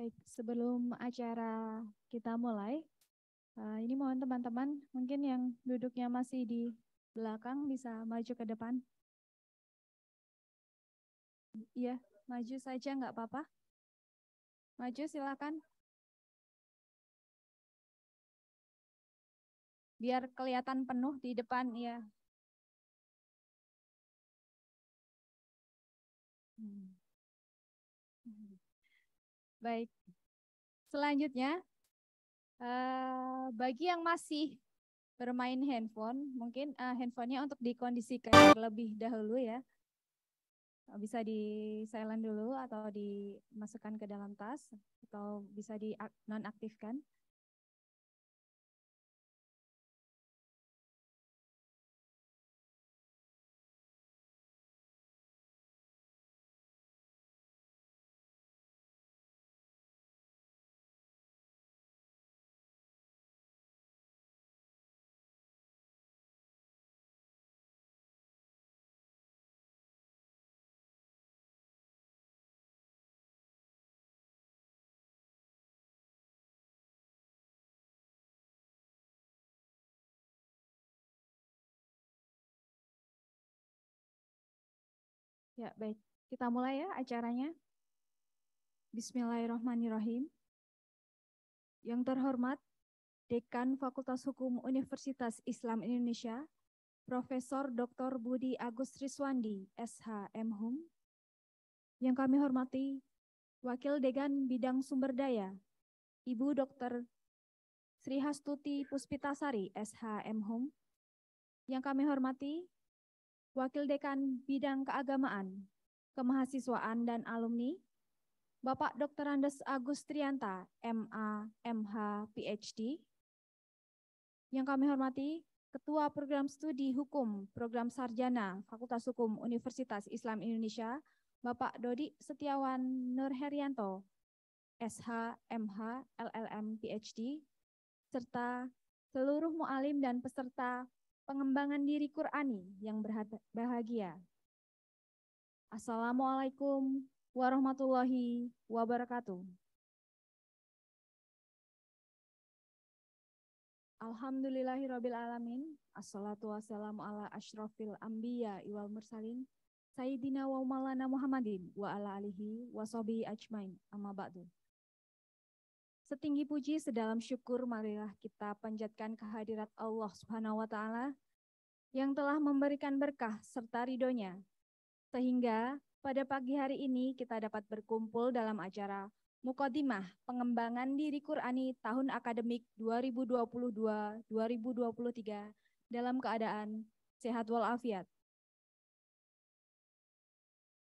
Baik, sebelum acara kita mulai, ini mohon teman-teman mungkin yang duduknya masih di belakang bisa maju ke depan. Iya, maju saja nggak apa-apa. Maju silakan. Biar kelihatan penuh di depan ya. Baik, selanjutnya bagi yang masih bermain handphone, mungkin handphonenya untuk dikondisikan terlebih dahulu ya. Bisa di silent dulu atau dimasukkan ke dalam tas atau bisa di nonaktifkan. Ya, baik. Kita mulai ya acaranya. Bismillahirrahmanirrahim. Yang terhormat Dekan Fakultas Hukum Universitas Islam Indonesia, Profesor Dr. Budi Agus Riswandi, SH MHum. Yang kami hormati Wakil Dekan Bidang Sumber Daya, Ibu Dr. Sri Hastuti Puspitasari, SH MHum. Yang kami hormati Wakil Dekan Bidang Keagamaan, Kemahasiswaan dan Alumni, Bapak Dr. Andes Agus Trianta, MA, MH, PhD. Yang kami hormati Ketua Program Studi Hukum Program Sarjana Fakultas Hukum Universitas Islam Indonesia, Bapak Dodi Setiawan Nurherianto, SH, MH, LLM, PhD, serta seluruh mu'alim dan peserta pengembangan diri Qur'ani yang berbahagia. Assalamualaikum warahmatullahi wabarakatuh. Alhamdulillahirrabbilalamin. Assalatu wassalamu ala ashrafil anbiya wal mursalin. Sayyidina wa maulana Muhammadin wa ala alihi wa sahbihi ajmain. Amma ba'du. Setinggi puji sedalam syukur marilah kita panjatkan kehadirat Allah Subhanahu wa taala yang telah memberikan berkah serta ridhonya, sehingga pada pagi hari ini kita dapat berkumpul dalam acara Muqaddimah Pengembangan Diri Qur'ani tahun akademik 2022-2023 dalam keadaan sehat walafiat.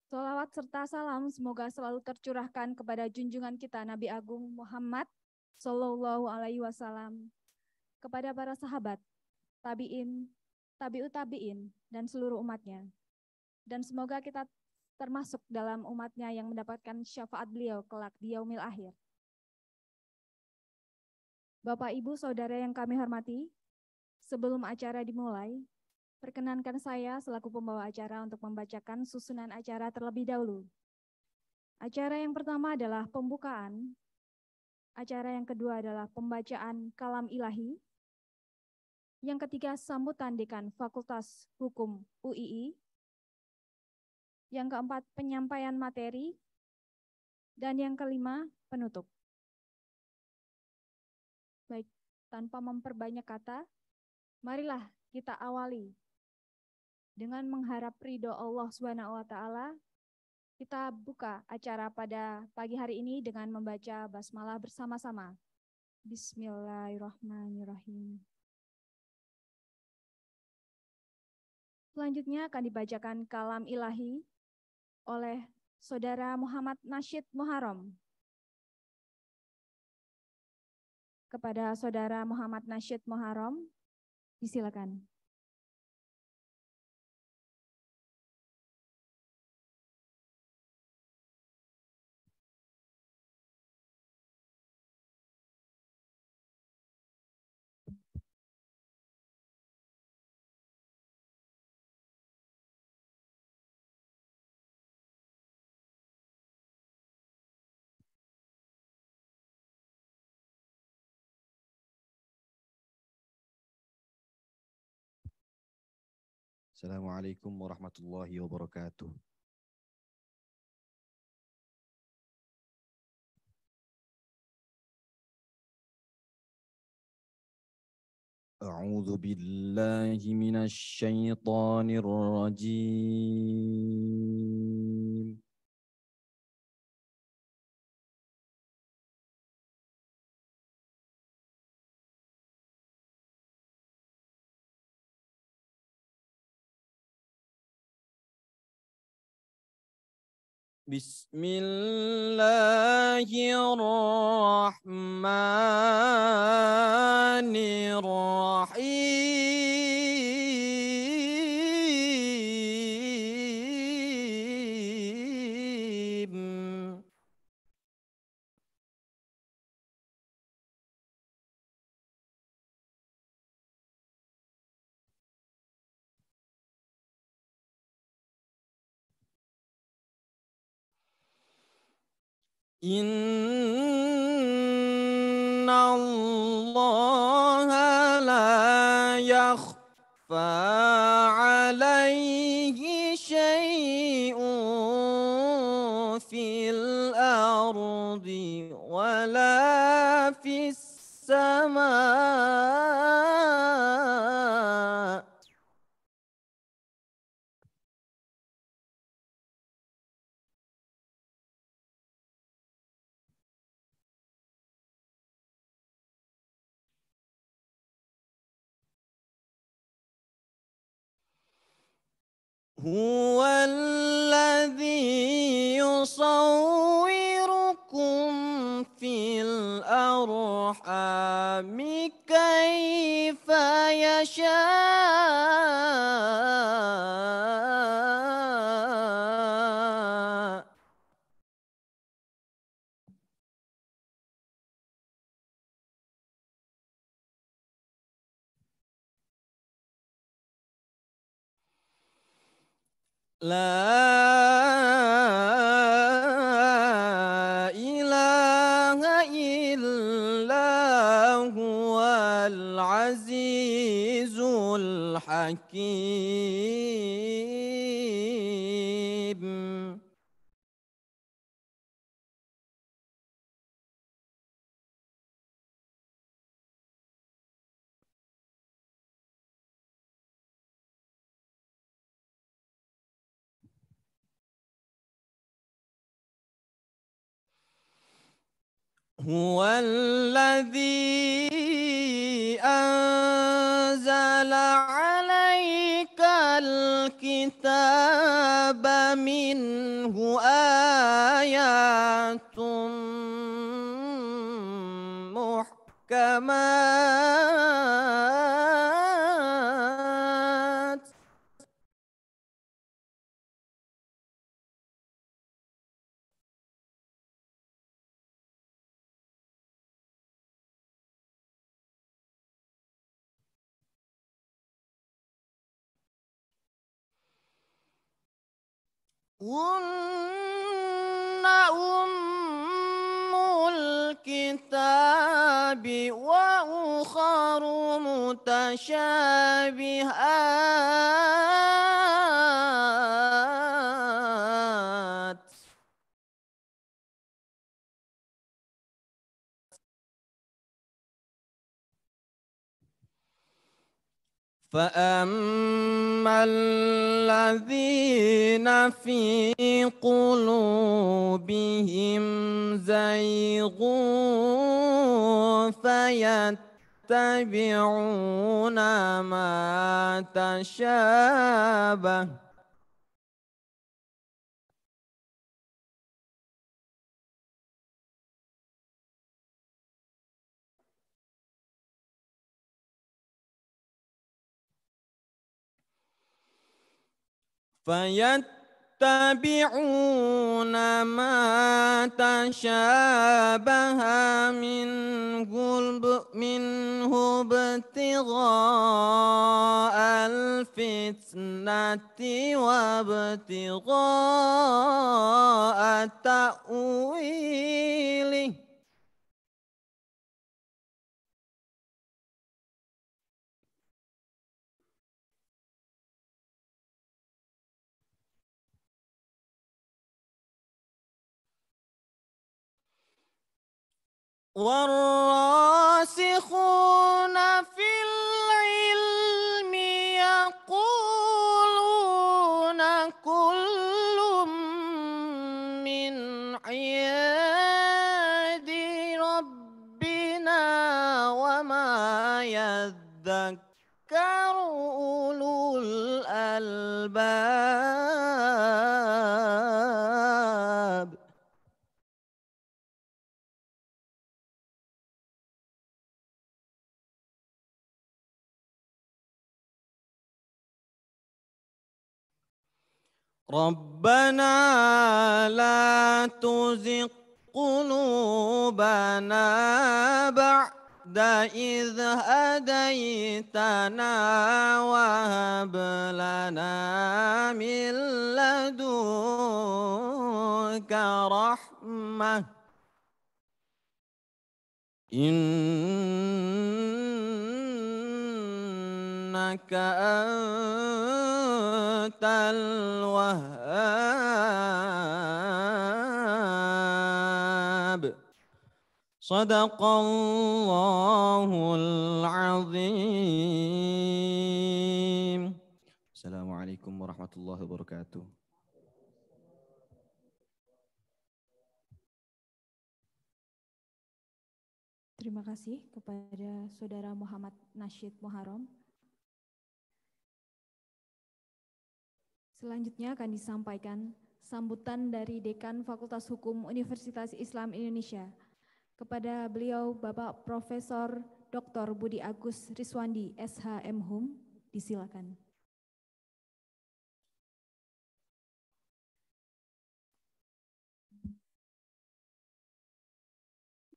Salawat serta salam semoga selalu tercurahkan kepada junjungan kita Nabi Agung Muhammad Sallallahu Alaihi Wasallam, kepada para sahabat, tabi'in, tabi'ut tabi'in, dan seluruh umatnya. Dan semoga kita termasuk dalam umatnya yang mendapatkan syafaat beliau kelak di yaumil akhir. Bapak, Ibu, Saudara yang kami hormati, sebelum acara dimulai, perkenankan saya selaku pembawa acara untuk membacakan susunan acara terlebih dahulu. Acara yang pertama adalah pembukaan, acara yang kedua adalah pembacaan kalam ilahi, yang ketiga sambutan Dekan Fakultas Hukum UII, yang keempat penyampaian materi, dan yang kelima penutup. Baik, tanpa memperbanyak kata, marilah kita awali dengan mengharap ridho Allah SWT. Kita buka acara pada pagi hari ini dengan membaca basmalah bersama-sama. Bismillahirrahmanirrahim. Selanjutnya akan dibacakan kalam ilahi oleh Saudara Muhammad Nasyid Muharram. Kepada Saudara Muhammad Nasyid Muharram, disilakan. Assalamualaikum warahmatullahi wabarakatuh. أعوذ بالله من الشيطان الرجيم. بسم الله الرحمن الرحيم. إن الله لا يخفى عليه شيء في الأرض ولا في السماء. هو الذي يصوركم في الأرحام كيف يشاء. لا إله إلا هو العزيز الحكيم. هو الذي أنزل عليك الكتاب منه آيات محكمات هن أم الكتاب وأخر متشابهات. فأما الذين في قلوبهم زيغ فيتبعون ما تشابه فيتبعون ما تشابه منه ابتغاء الفتنة وابتغاء تأويله. والراسخون في العلم يقولون كل من عند ربنا وما يذكر أولو الألباب. ربنا لا تزغ قلوبنا بعد إذ هديتنا وهب لنا من لدنك رحمة إنك أنت الوهاب. صدق الله العظيم. السلام عليكم ورحمة الله وبركاته. Terima kasih kepada Saudara Muhammad Nasyid Muharram. Selanjutnya akan disampaikan sambutan dari Dekan Fakultas Hukum Universitas Islam Indonesia. Kepada beliau Bapak Profesor Dr. Budi Agus Riswandi, SHM Hum, disilakan.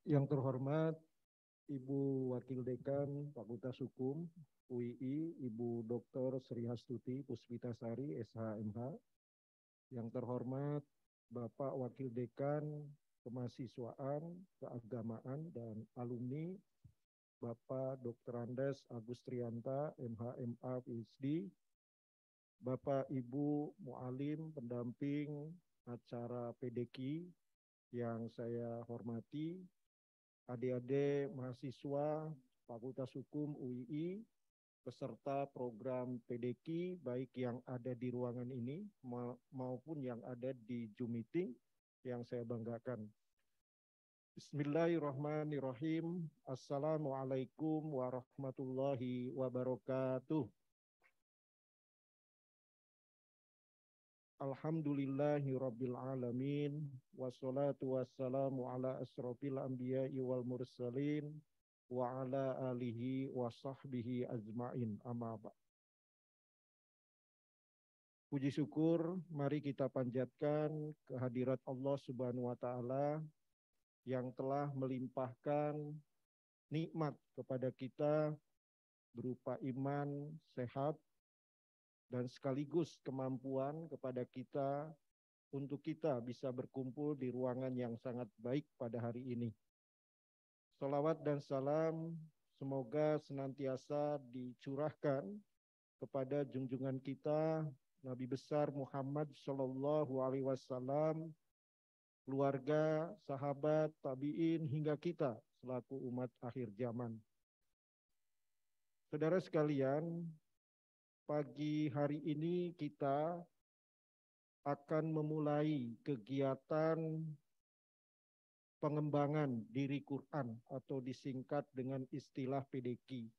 Yang terhormat Ibu Wakil Dekan Fakultas Hukum UII, Ibu Dr. Sri Hastuti Puspitasari, SHMH. Yang terhormat Bapak Wakil Dekan Kemahasiswaan, Keagamaan, dan Alumni, Bapak Dr. Andes Agus Trianta, MHMA PhD, Bapak Ibu Mu'alim pendamping acara PDQ yang saya hormati, adik-adik mahasiswa Fakultas Hukum UII, peserta program PDQ baik yang ada di ruangan ini maupun yang ada di Zoom meeting yang saya banggakan. Bismillahirrahmanirrahim. Assalamualaikum warahmatullahi wabarakatuh. Alhamdulillahi rabbil alamin, wassalatu wassalamu ala asrofil anbiya'i wal mursalin, wa ala alihi wa sahbihi ajma'in, amma ba'd. Puji syukur, mari kita panjatkan kehadirat Allah Subhanahu wa Ta'ala yang telah melimpahkan nikmat kepada kita berupa iman, sehat, dan sekaligus kemampuan kepada kita untuk kita bisa berkumpul di ruangan yang sangat baik pada hari ini. Salawat dan salam semoga senantiasa dicurahkan kepada junjungan kita Nabi besar Muhammad Shallallahu Alaihi Wasallam, keluarga, sahabat, tabiin hingga kita selaku umat akhir zaman. Saudara sekalian, pagi hari ini kita akan memulai kegiatan pengembangan diri Quran atau disingkat dengan istilah PDQ.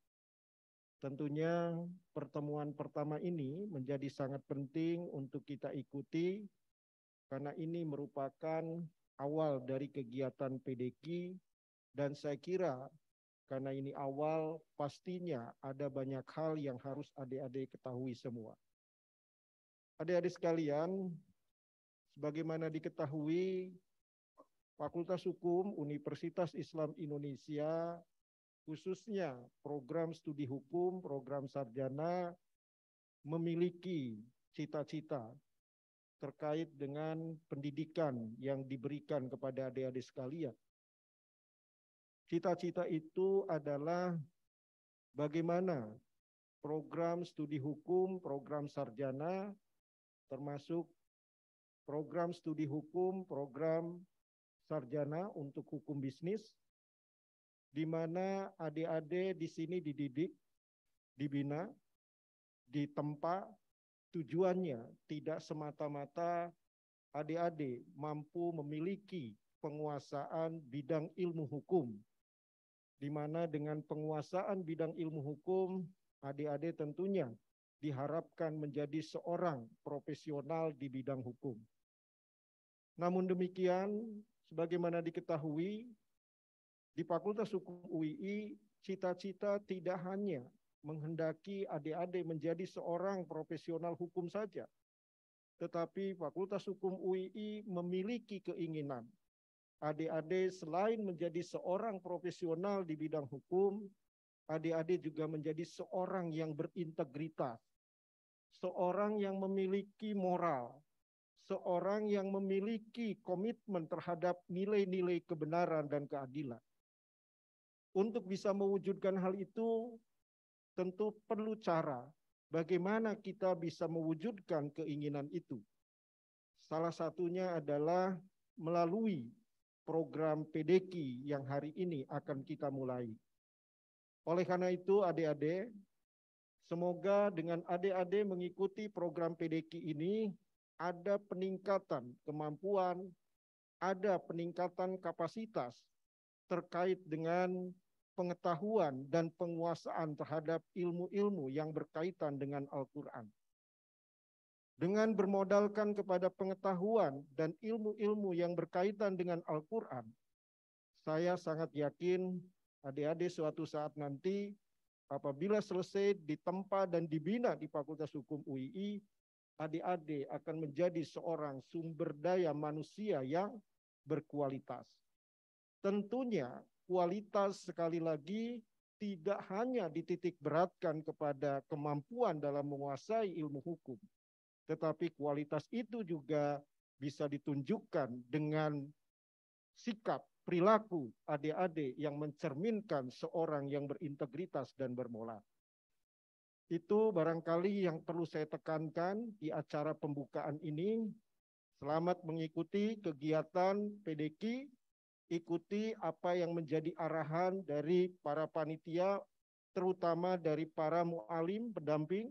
Tentunya pertemuan pertama ini menjadi sangat penting untuk kita ikuti karena ini merupakan awal dari kegiatan PDQ dan saya kira karena ini awal, pastinya ada banyak hal yang harus adik-adik ketahui semua. Adik-adik sekalian, sebagaimana diketahui, Fakultas Hukum Universitas Islam Indonesia, khususnya program studi hukum, program sarjana, memiliki cita-cita terkait dengan pendidikan yang diberikan kepada adik-adik sekalian. Cita-cita itu adalah bagaimana program studi hukum, program sarjana, termasuk program studi hukum, program sarjana untuk hukum bisnis, di mana adik-adik di sini dididik, dibina, ditempa. Tujuannya tidak semata-mata adik-adik mampu memiliki penguasaan bidang ilmu hukum, di mana dengan penguasaan bidang ilmu hukum, adik-adik tentunya diharapkan menjadi seorang profesional di bidang hukum. Namun demikian, sebagaimana diketahui, di Fakultas Hukum UII, cita-cita tidak hanya menghendaki adik-adik menjadi seorang profesional hukum saja, tetapi Fakultas Hukum UII memiliki keinginan adik-adik selain menjadi seorang profesional di bidang hukum, adik-adik juga menjadi seorang yang berintegritas, seorang yang memiliki moral, seorang yang memiliki komitmen terhadap nilai-nilai kebenaran dan keadilan. Untuk bisa mewujudkan hal itu, tentu perlu cara bagaimana kita bisa mewujudkan keinginan itu. Salah satunya adalah melalui program PDQ yang hari ini akan kita mulai. Oleh karena itu, adik-adik, semoga dengan adik-adik mengikuti program PDQ ini, ada peningkatan kemampuan, ada peningkatan kapasitas terkait dengan pengetahuan dan penguasaan terhadap ilmu-ilmu yang berkaitan dengan Al-Quran. Dengan bermodalkan kepada pengetahuan dan ilmu-ilmu yang berkaitan dengan Al-Quran, saya sangat yakin adik-adik suatu saat nanti apabila selesai ditempa dan dibina di Fakultas Hukum UII, adik-adik akan menjadi seorang sumber daya manusia yang berkualitas. Tentunya kualitas sekali lagi tidak hanya dititik beratkan kepada kemampuan dalam menguasai ilmu hukum, tetapi kualitas itu juga bisa ditunjukkan dengan sikap, perilaku adik-adik yang mencerminkan seorang yang berintegritas dan bermoral. Itu barangkali yang perlu saya tekankan di acara pembukaan ini. Selamat mengikuti kegiatan PDQ. Ikuti apa yang menjadi arahan dari para panitia, terutama dari para mu'alim, pendamping.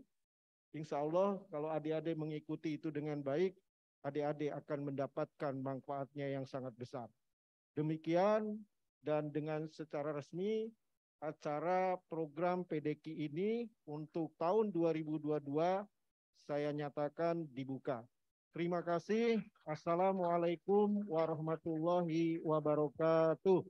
Insya Allah kalau adik-adik mengikuti itu dengan baik, adik-adik akan mendapatkan manfaatnya yang sangat besar. Demikian, dan dengan secara resmi, acara program PDQ ini untuk tahun 2022 saya nyatakan dibuka. Terima kasih. Assalamualaikum warahmatullahi wabarakatuh.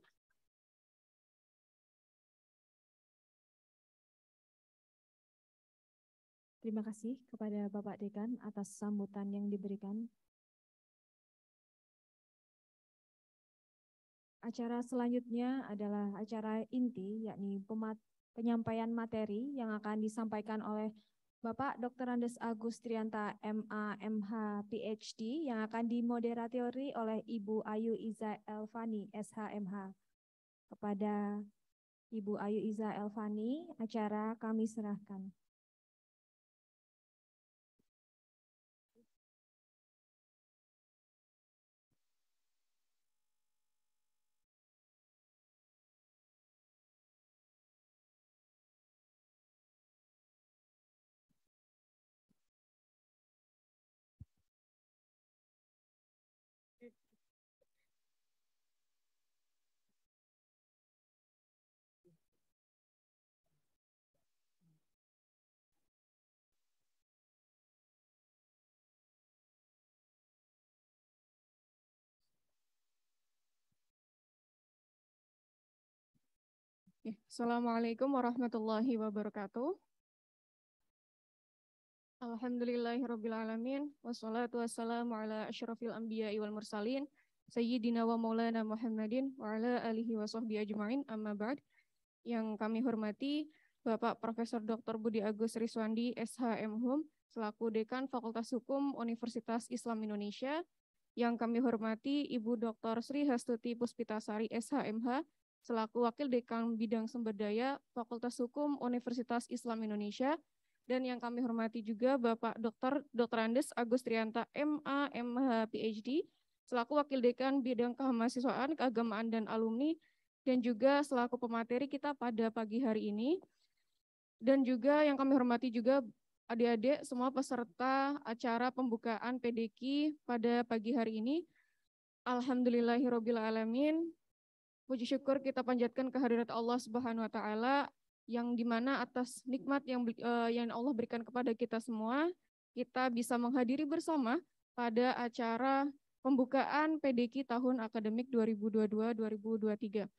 Terima kasih kepada Bapak Dekan atas sambutan yang diberikan. Acara selanjutnya adalah acara inti, yakni penyampaian materi yang akan disampaikan oleh Bapak Dr. Andes Agus Trianta MA, MH, PhD yang akan dimoderatori oleh Ibu Ayu Iza Elvani, SH, MH. Kepada Ibu Ayu Iza Elvani, acara kami serahkan. Assalamualaikum warahmatullahi wabarakatuh. Alhamdulillahirrabbilalamin. Wassalatu wassalamu ala asyrafil anbiya'i wal mursalin. Sayyidina wa maulana Muhammadin wa ala alihi wa sahbihi ajma'in, amma ba'd. Yang kami hormati Bapak Profesor Dr. Budi Agus Riswandi, SH, MHum, selaku Dekan Fakultas Hukum Universitas Islam Indonesia. Yang kami hormati Ibu Dr. Sri Hastuti Puspitasari, SH, MH, selaku Wakil Dekan Bidang Sumber Daya Fakultas Hukum Universitas Islam Indonesia. Dan yang kami hormati juga Bapak Dr. Andes Agus Trianta, MA, MH, PhD, selaku Wakil Dekan Bidang Kemahasiswaan, Keagamaan, dan Alumni dan juga selaku pemateri kita pada pagi hari ini. Dan juga yang kami hormati juga adik-adik semua peserta acara pembukaan PDQ pada pagi hari ini. Alhamdulillahirabbil alamin. Puji syukur kita panjatkan kehadirat Allah Subhanahu wa taala yang dimana atas nikmat yang Allah berikan kepada kita semua, kita bisa menghadiri bersama pada acara pembukaan PDQ tahun akademik 2022-2023.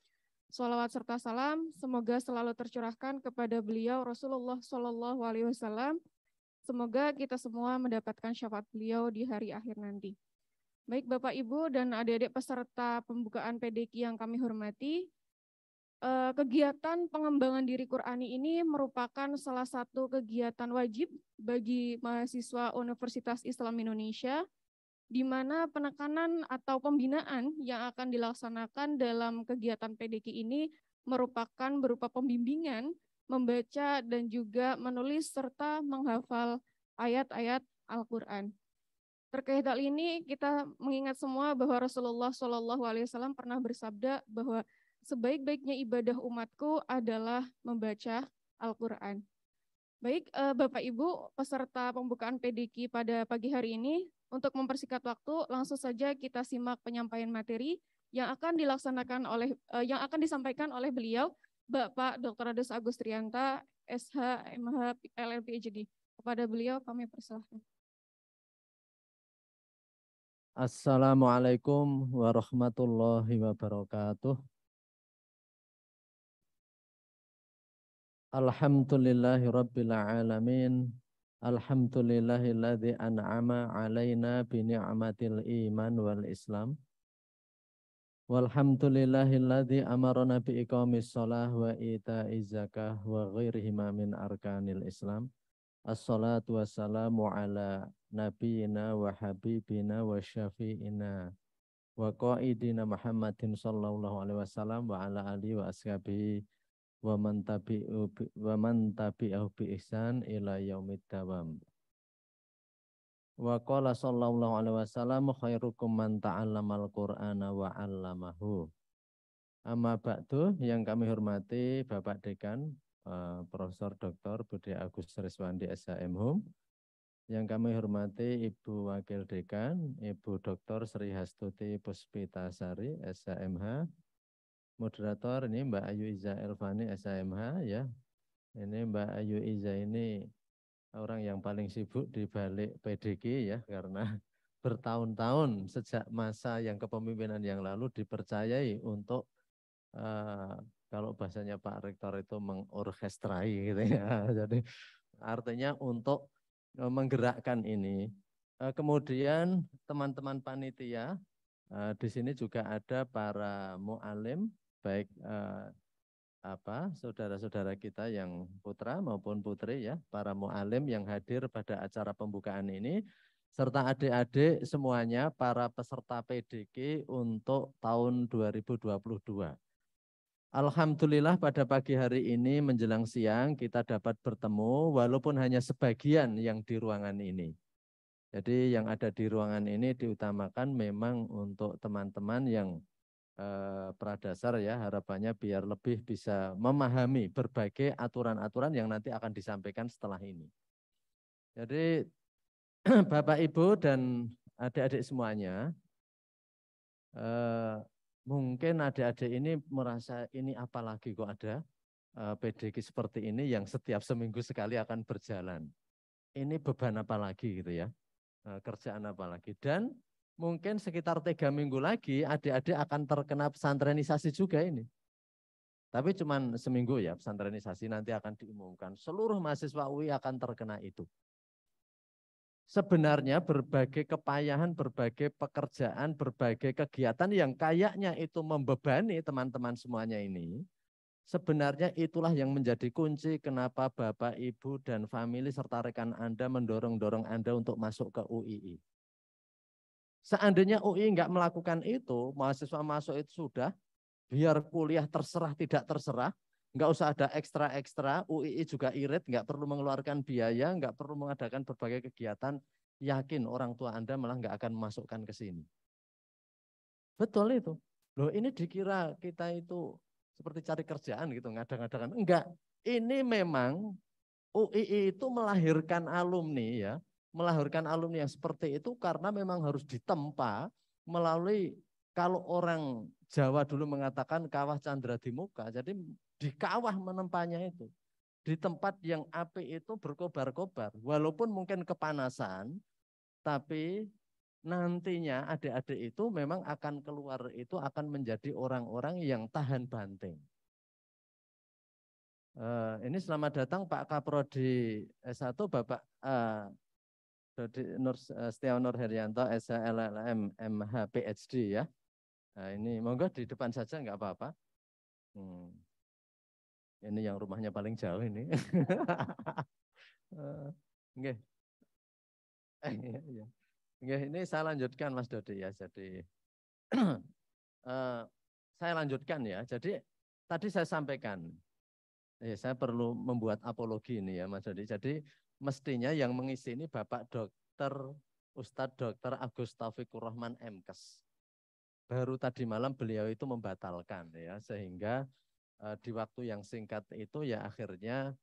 Shalawat serta salam semoga selalu tercurahkan kepada beliau Rasulullah Shallallahu Alaihi Wasallam. Semoga kita semua mendapatkan syafaat beliau di hari akhir nanti. Baik Bapak Ibu dan adik-adik peserta pembukaan PDQ yang kami hormati, kegiatan pengembangan diri Qur'ani ini merupakan salah satu kegiatan wajib bagi mahasiswa Universitas Islam Indonesia, di mana penekanan atau pembinaan yang akan dilaksanakan dalam kegiatan PDQ ini merupakan berupa pembimbingan, membaca dan juga menulis serta menghafal ayat-ayat Al-Quran. Terkait hal ini kita mengingat semua bahwa Rasulullah SAW pernah bersabda bahwa sebaik-baiknya ibadah umatku adalah membaca Al-Quran. Baik, Bapak Ibu peserta pembukaan PDQ pada pagi hari ini, untuk mempersingkat waktu, langsung saja kita simak penyampaian materi yang akan disampaikan oleh beliau, Bapak Dr. Ades Agustrianta, SH, MH, LLB, PhD. Kepada beliau kami persilahkan. Assalamualaikum warahmatullahi wabarakatuh. Alhamdulillahi rabbil alamin. Alhamdulillahilladzi an'ama alaina bi ni'matil iman wal islam. Walhamdulillahilladzi amarna bi iqamis shalah wa ita'iz zakah wa ghairihima min arkanil islam. Assalatu wassalamu ala nabiyina wa habibina wa syafi'ina wa qaidina Muhammadin sallallahu alaihi wasallam wa ala alihi wa ashabihi wa man tabi'ahu bi ihsan ila yaumid dawam. Wa qala sallallahu alaihi wasallam khairukum man ta'allamal Qur'ana wa 'allamahu. Amma ba'du, yang kami hormati Bapak Dekan Profesor Dr. Budi Agus Riswandi SHM Hum, yang kami hormati Ibu Wakil Dekan Ibu Dr. Sri Hastuti Puspitasari SHMH, moderator ini Mbak Ayu Iza Elvani SHMH ya. Ini Mbak Ayu Iza ini orang yang paling sibuk di balik PDQ ya, karena bertahun-tahun sejak masa yang kepemimpinan yang lalu dipercayai untuk kalau bahasanya Pak Rektor itu mengorkestrai gitu ya. Jadi artinya untuk menggerakkan ini. Kemudian teman-teman panitia, di sini juga ada para mu'alim, baik saudara-saudara kita yang putra maupun putri ya, para mu'alim yang hadir pada acara pembukaan ini, serta adik-adik semuanya para peserta PDQ untuk tahun 2022. Alhamdulillah pada pagi hari ini menjelang siang kita dapat bertemu walaupun hanya sebagian yang di ruangan ini. Jadi yang ada di ruangan ini diutamakan memang untuk teman-teman yang pradasar ya, harapannya biar lebih bisa memahami berbagai aturan-aturan yang nanti akan disampaikan setelah ini. Jadi Bapak Ibu dan adik-adik semuanya, mungkin adik-adik ini merasa ini apalagi kok ada PDQ seperti ini yang setiap seminggu sekali akan berjalan. Ini beban apa lagi gitu ya, kerjaan apa lagi. Dan mungkin sekitar 3 minggu lagi adik-adik akan terkena pesantrenisasi juga ini. Tapi cuman seminggu ya pesantrenisasi, nanti akan diumumkan. Seluruh mahasiswa UI akan terkena itu. Sebenarnya berbagai kepayahan, berbagai pekerjaan, berbagai kegiatan yang kayaknya itu membebani teman-teman semuanya ini, sebenarnya itulah yang menjadi kunci kenapa Bapak, Ibu, dan famili serta rekan Anda mendorong-dorong Anda untuk masuk ke UII. Seandainya UI enggak melakukan itu, mahasiswa masuk itu sudah, biar kuliah terserah tidak terserah, enggak usah ada ekstra-ekstra, UII juga irit, enggak perlu mengeluarkan biaya, enggak perlu mengadakan berbagai kegiatan, yakin orang tua Anda malah enggak akan memasukkan ke sini. Betul itu. Loh ini dikira kita itu seperti cari kerjaan gitu, ngadang-ngadangan. Enggak, ini memang UII itu melahirkan alumni ya, melahirkan alumni yang seperti itu karena memang harus ditempa melalui, kalau orang Jawa dulu mengatakan kawah Candra di muka, jadi di kawah menempanya itu. Di tempat yang api itu berkobar-kobar, walaupun mungkin kepanasan, tapi nantinya adik-adik itu memang akan keluar itu akan menjadi orang-orang yang tahan banting. Ini selamat datang Pak Kaprodi S1 Bapak Dodi Setiawan Herianto SHLLM MH PhD ya. Nah, ini monggo di depan saja nggak apa-apa. Ini yang rumahnya paling jauh ini. Oke. Iya. Ini saya lanjutkan Mas Dodi ya. Jadi saya lanjutkan ya. Jadi tadi saya sampaikan, saya perlu membuat apologi ini ya Mas Dodi. Jadi mestinya yang mengisi ini Bapak Dr. Ustadz Dr. Agus Taufikur Rahman MKes. Baru tadi malam beliau itu membatalkan ya, sehingga di waktu yang singkat itu ya akhirnya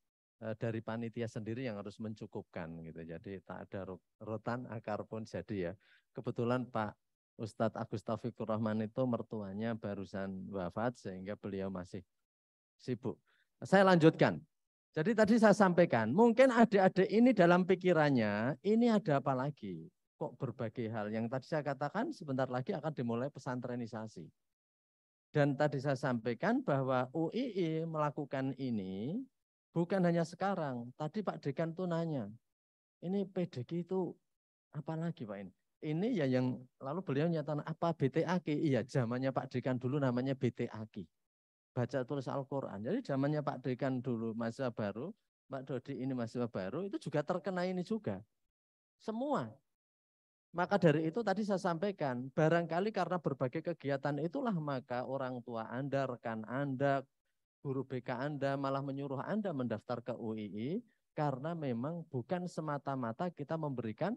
dari panitia sendiri yang harus mencukupkan gitu. Jadi tak ada rotan akar pun jadi ya. Kebetulan Pak Ustadz Agus Taufikur Rahman itu mertuanya barusan wafat sehingga beliau masih sibuk. Saya lanjutkan. Jadi tadi saya sampaikan, mungkin adik-adik ini dalam pikirannya, ini ada apa lagi? Kok berbagai hal yang tadi saya katakan sebentar lagi akan dimulai pesantrenisasi. Dan tadi saya sampaikan bahwa UII melakukan ini bukan hanya sekarang. Tadi Pak Dekan tuh nanya, ini PDG itu apa lagi Pak ini? Ini ya yang lalu beliau nyatakan apa BTAQ? Iya, zamannya Pak Dekan dulu namanya BTAQ. Baca tulis Al-Quran. Jadi zamannya Pak Dekan dulu mahasiswa baru, Pak Dodi ini mahasiswa baru, itu juga terkena ini juga. Semua. Maka dari itu tadi saya sampaikan, barangkali karena berbagai kegiatan itulah maka orang tua Anda, rekan Anda, guru BK Anda malah menyuruh Anda mendaftar ke UII karena memang bukan semata-mata kita memberikan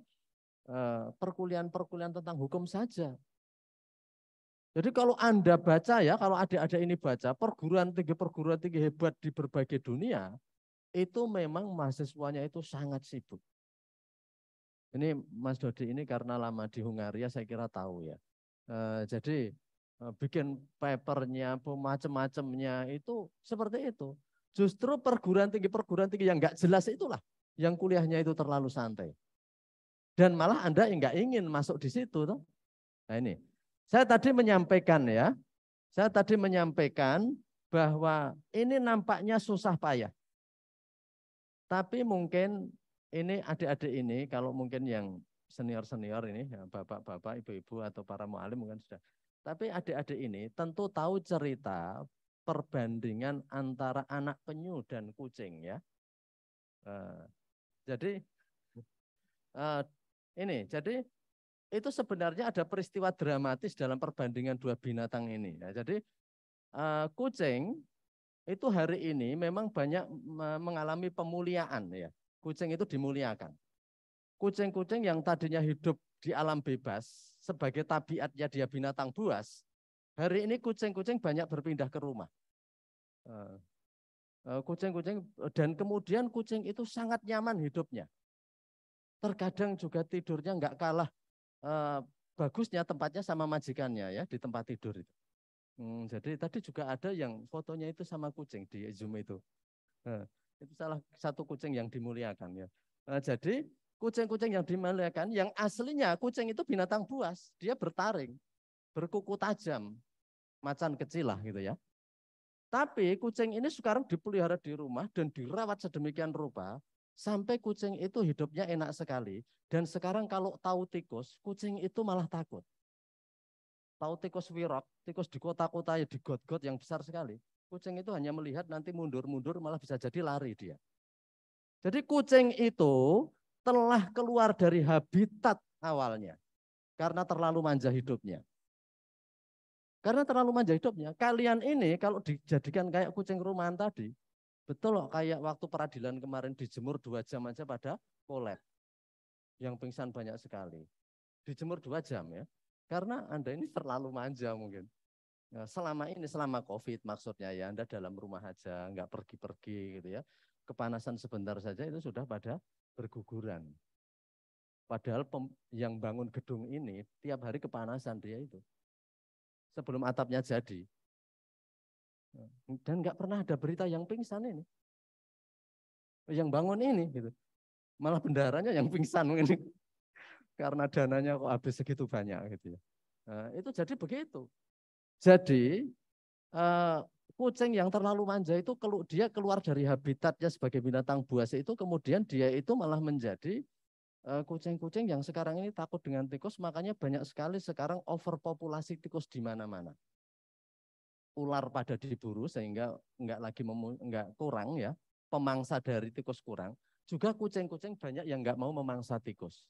perkuliahan-perkuliahan tentang hukum saja. Jadi kalau Anda baca ya, kalau adik-adik ini baca perguruan tinggi hebat di berbagai dunia, itu memang mahasiswanya itu sangat sibuk. Ini Mas Dodi ini karena lama di Hungaria saya kira tahu ya. Jadi bikin papernya, macam-macamnya itu seperti itu. Justru perguruan tinggi yang nggak jelas itulah yang kuliahnya itu terlalu santai. Dan malah Anda nggak ingin masuk di situ. Toh. Nah ini, saya tadi menyampaikan ya, bahwa ini nampaknya susah payah. Tapi mungkin ini adik-adik ini, kalau mungkin yang senior-senior ini, ya bapak-bapak, ibu-ibu atau para mu'alim mungkin sudah. Tapi adik-adik ini tentu tahu cerita perbandingan antara anak penyu dan kucing ya. Jadi itu sebenarnya ada peristiwa dramatis dalam perbandingan dua binatang ini. Ya. Jadi kucing itu hari ini memang banyak mengalami pemuliaan ya. Kucing itu dimuliakan. Kucing-kucing yang tadinya hidup di alam bebas, sebagai tabiatnya dia binatang buas, hari ini kucing-kucing banyak berpindah ke rumah. Kucing-kucing dan kemudian kucing itu sangat nyaman hidupnya. Terkadang juga tidurnya nggak kalah bagusnya tempatnya sama majikannya ya di tempat tidur itu. Jadi tadi juga ada yang fotonya itu sama kucing di Zoom itu. Itu salah satu kucing yang dimuliakan ya. Jadi kucing-kucing yang dimuliakan, yang aslinya kucing itu binatang buas, dia bertaring, berkuku tajam, macan kecil lah gitu ya. Tapi kucing ini sekarang dipelihara di rumah dan dirawat sedemikian rupa, sampai kucing itu hidupnya enak sekali. Dan sekarang kalau tahu tikus, kucing itu malah takut. Tahu tikus wirok, tikus di kota-kota di got-got yang besar sekali. Kucing itu hanya melihat nanti mundur-mundur malah bisa jadi lari dia. Jadi kucing itu telah keluar dari habitat awalnya karena terlalu manja hidupnya. Karena terlalu manja hidupnya. Kalian ini kalau dijadikan kayak kucing rumahan tadi, betul loh kayak waktu peradilan kemarin dijemur 2 jam aja pada kolab. Yang pingsan banyak sekali. Dijemur 2 jam ya. Karena Anda ini terlalu manja mungkin. Nah, selama COVID maksudnya ya, Anda dalam rumah aja, nggak pergi-pergi gitu ya. Kepanasan sebentar saja itu sudah pada berguguran. Padahal yang bangun gedung ini tiap hari kepanasan dia itu. Sebelum atapnya jadi. Dan nggak pernah ada berita yang pingsan ini. Yang bangun ini gitu. Malah bendaharanya yang pingsan ini. Karena dananya kok habis segitu banyak gitu ya. Nah, itu jadi begitu. Jadi kucing yang terlalu manja itu kalau dia keluar dari habitatnya sebagai binatang buas itu kemudian dia itu malah menjadi kucing-kucing yang sekarang ini takut dengan tikus, makanya banyak sekali sekarang overpopulasi tikus di mana-mana. Ular pada diburu sehingga nggak kurang ya, pemangsa dari tikus kurang. Juga kucing-kucing banyak yang nggak mau memangsa tikus.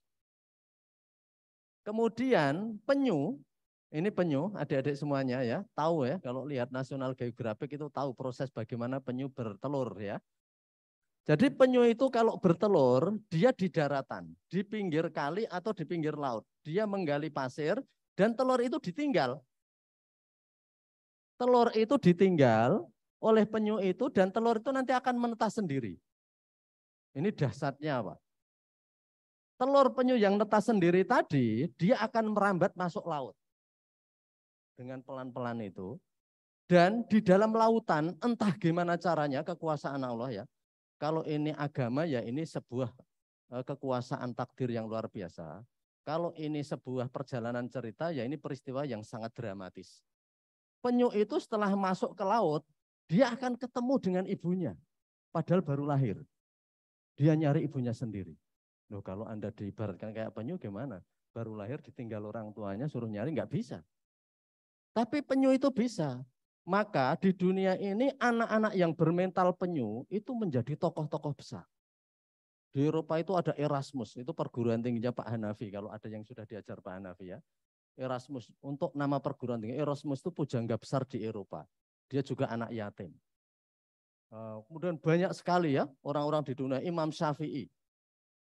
Kemudian penyu, ini penyu, adik-adik semuanya ya, tahu ya, kalau lihat National Geographic itu tahu proses bagaimana penyu bertelur ya. Jadi penyu itu kalau bertelur, dia di daratan, di pinggir kali atau di pinggir laut. Dia menggali pasir dan telur itu ditinggal. Telur itu ditinggal oleh penyu itu dan telur itu nanti akan menetas sendiri. Ini dahsyatnya apa? Telur penyu yang netas sendiri tadi, dia akan merambat masuk laut. Dengan pelan-pelan itu. Dan di dalam lautan, entah gimana caranya, kekuasaan Allah ya. Kalau ini agama ya ini sebuah kekuasaan takdir yang luar biasa. Kalau ini sebuah perjalanan cerita ya ini peristiwa yang sangat dramatis. Penyu itu setelah masuk ke laut, dia akan ketemu dengan ibunya. Padahal baru lahir. Dia nyari ibunya sendiri. Loh, kalau Anda diibaratkan kayak penyu gimana? Baru lahir ditinggal orang tuanya suruh nyari nggak bisa. Tapi penyu itu bisa. Maka di dunia ini anak-anak yang bermental penyu itu menjadi tokoh-tokoh besar. Di Eropa itu ada Erasmus, itu perguruan tingginya Pak Hanafi, kalau ada yang sudah diajar Pak Hanafi ya. Erasmus, untuk nama perguruan tinggi, Erasmus itu pujangga besar di Eropa. Dia juga anak yatim. Kemudian banyak sekali ya orang-orang di dunia, Imam Syafi'i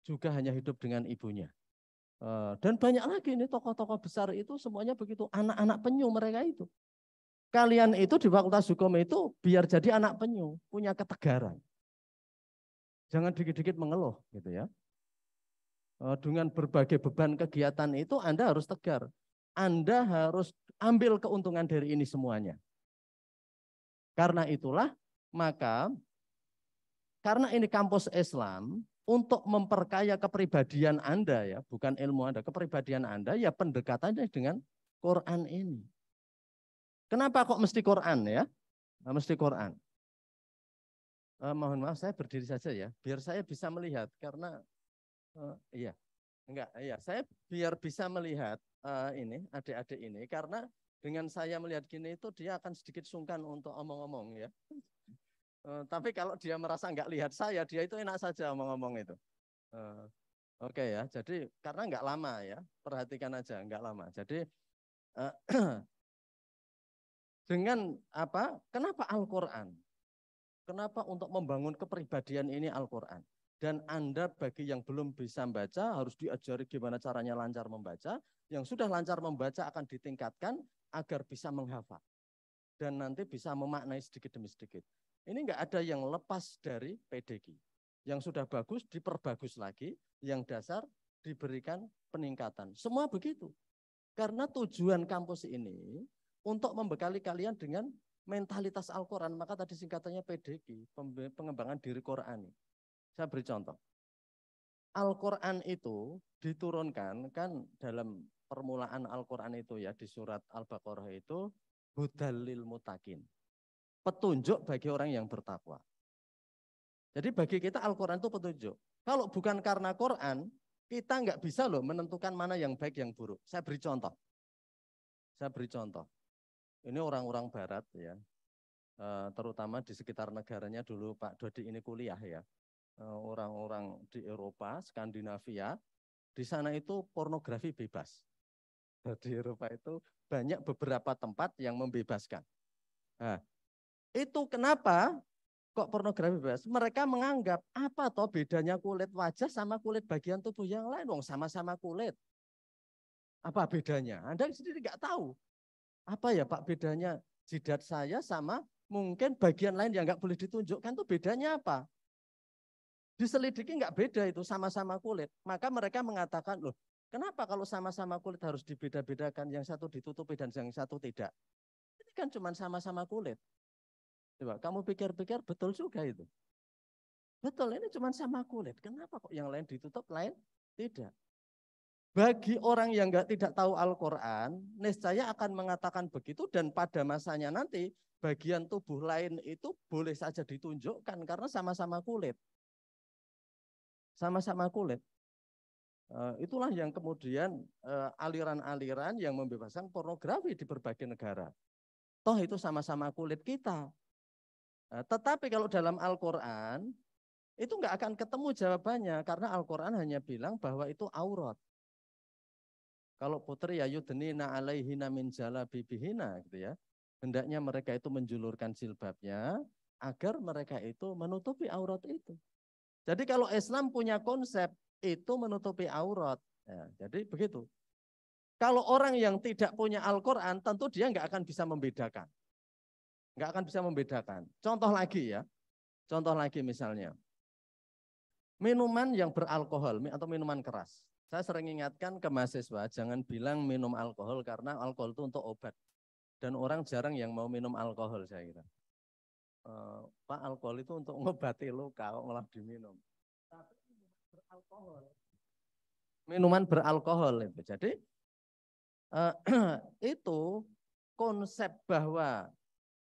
juga hanya hidup dengan ibunya. Dan banyak lagi ini tokoh-tokoh besar itu semuanya begitu, anak-anak penyu mereka itu. Kalian itu di Fakultas Hukum itu biar jadi anak penyu, punya ketegaran. Jangan dikit-dikit mengeluh gitu ya. Dengan berbagai beban kegiatan itu Anda harus tegar. Anda harus ambil keuntungan dari ini semuanya. Karena itulah maka karena ini kampus Islam, untuk memperkaya kepribadian Anda ya, bukan ilmu Anda, kepribadian Anda ya pendekatannya dengan Quran ini. Kenapa kok mesti Quran ya? Mesti Quran. Mohon maaf saya berdiri saja ya, biar saya bisa melihat karena saya biar bisa melihat ini adik-adik ini karena dengan saya melihat gini itu dia akan sedikit sungkan untuk omong-omong ya. Tapi kalau dia merasa nggak lihat saya, dia itu enak saja omong-omong itu. Oke ya, jadi karena nggak lama ya, perhatikan aja nggak lama. Jadi dengan apa? Kenapa Al-Quran? Kenapa untuk membangun kepribadian ini Al-Quran? Dan Anda bagi yang belum bisa membaca harus diajari gimana caranya lancar membaca. Yang sudah lancar membaca akan ditingkatkan agar bisa menghafal. Dan nanti bisa memaknai sedikit demi sedikit. Ini enggak ada yang lepas dari PDG. Yang sudah bagus diperbagus lagi, yang dasar diberikan peningkatan. Semua begitu. Karena tujuan kampus ini untuk membekali kalian dengan mentalitas Al-Quran, maka tadi singkatannya PDG, pengembangan diri Qurani. Saya beri contoh. Al-Quran itu diturunkan kan dalam permulaan Al-Quran itu ya di surat Al-Baqarah itu hudal lil muttaqin. Petunjuk bagi orang yang bertakwa. Jadi bagi kita Al-Quran itu petunjuk. Kalau bukan karena Quran, kita nggak bisa loh menentukan mana yang baik yang buruk. Saya beri contoh. Ini orang-orang barat ya, terutama di sekitar negaranya dulu Pak Dodi ini kuliah ya. Orang-orang di Eropa, Skandinavia, di sana itu pornografi bebas. Di Eropa itu banyak beberapa tempat yang membebaskan. Nah, itu kenapa kok pornografi bebas? Mereka menganggap apa toh bedanya kulit wajah sama kulit bagian tubuh yang lain? Dong sama-sama kulit. Apa bedanya? Anda sendiri nggak tahu. Apa ya Pak bedanya jidat saya sama mungkin bagian lain yang nggak boleh ditunjukkan tuh bedanya apa? Diselidiki nggak beda itu, sama-sama kulit. Maka mereka mengatakan, loh kenapa kalau sama-sama kulit harus dibeda-bedakan, yang satu ditutupi dan yang satu tidak? Ini kan cuma sama-sama kulit. Coba kamu pikir-pikir betul juga itu. Betul, ini cuma sama kulit. Kenapa kok yang lain ditutup, lain tidak? Bagi orang yang tidak tahu Al-Quran, niscaya akan mengatakan begitu dan pada masanya nanti bagian tubuh lain itu boleh saja ditunjukkan karena sama-sama kulit. Sama-sama kulit. Itulah yang kemudian aliran-aliran yang membebaskan pornografi di berbagai negara. Toh itu sama-sama kulit kita. Tetapi kalau dalam Al-Quran, itu nggak akan ketemu jawabannya karena Al-Quran hanya bilang bahwa itu aurat. Kalau putri ya yudnina alaihina min jalabibihina gitu ya. Hendaknya mereka itu menjulurkan jilbabnya agar mereka itu menutupi aurat itu. Jadi kalau Islam punya konsep itu menutupi aurat. Ya, jadi begitu. Kalau orang yang tidak punya Al-Quran tentu dia nggak akan bisa membedakan. Nggak akan bisa membedakan. Contoh lagi ya. Contoh lagi misalnya. Minuman yang beralkohol atau minuman keras. Saya sering ingatkan ke mahasiswa, jangan bilang minum alkohol karena alkohol itu untuk obat. Dan orang jarang yang mau minum alkohol saya kira. Pak, alkohol itu untuk ngobati luka, kok malah diminum. Tapi beralkohol. Minuman beralkohol itu. Jadi itu konsep bahwa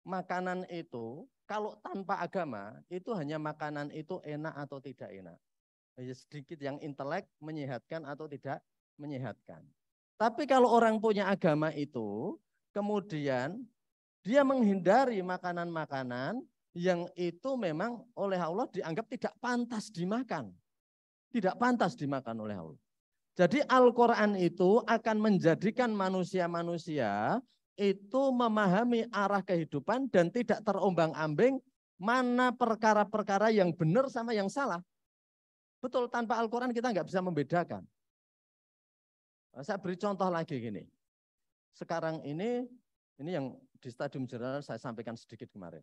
makanan itu kalau tanpa agama itu hanya makanan itu enak atau tidak enak. Sedikit yang intelek menyehatkan atau tidak menyehatkan. Tapi kalau orang punya agama itu kemudian dia menghindari makanan-makanan yang itu memang oleh Allah dianggap tidak pantas dimakan. Tidak pantas dimakan oleh Allah. Jadi Al-Quran itu akan menjadikan manusia-manusia itu memahami arah kehidupan dan tidak terombang-ambing mana perkara-perkara yang benar sama yang salah. Betul, tanpa Al-Quran kita nggak bisa membedakan. Saya beri contoh lagi gini. Sekarang ini yang di Stadium Jurnal saya sampaikan sedikit kemarin.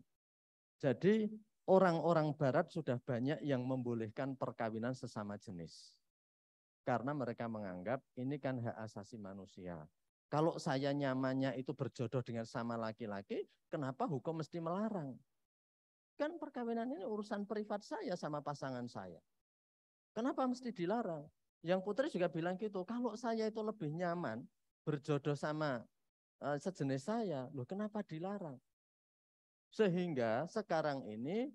Jadi orang-orang barat sudah banyak yang membolehkan perkawinan sesama jenis. Karena mereka menganggap ini kan hak asasi manusia. Kalau saya nyamannya itu berjodoh dengan sama laki-laki, kenapa hukum mesti melarang? Kan perkawinan ini urusan privat saya sama pasangan saya. Kenapa mesti dilarang? Yang putri juga bilang gitu, kalau saya itu lebih nyaman berjodoh sama sejenis saya, loh kenapa dilarang? Sehingga sekarang ini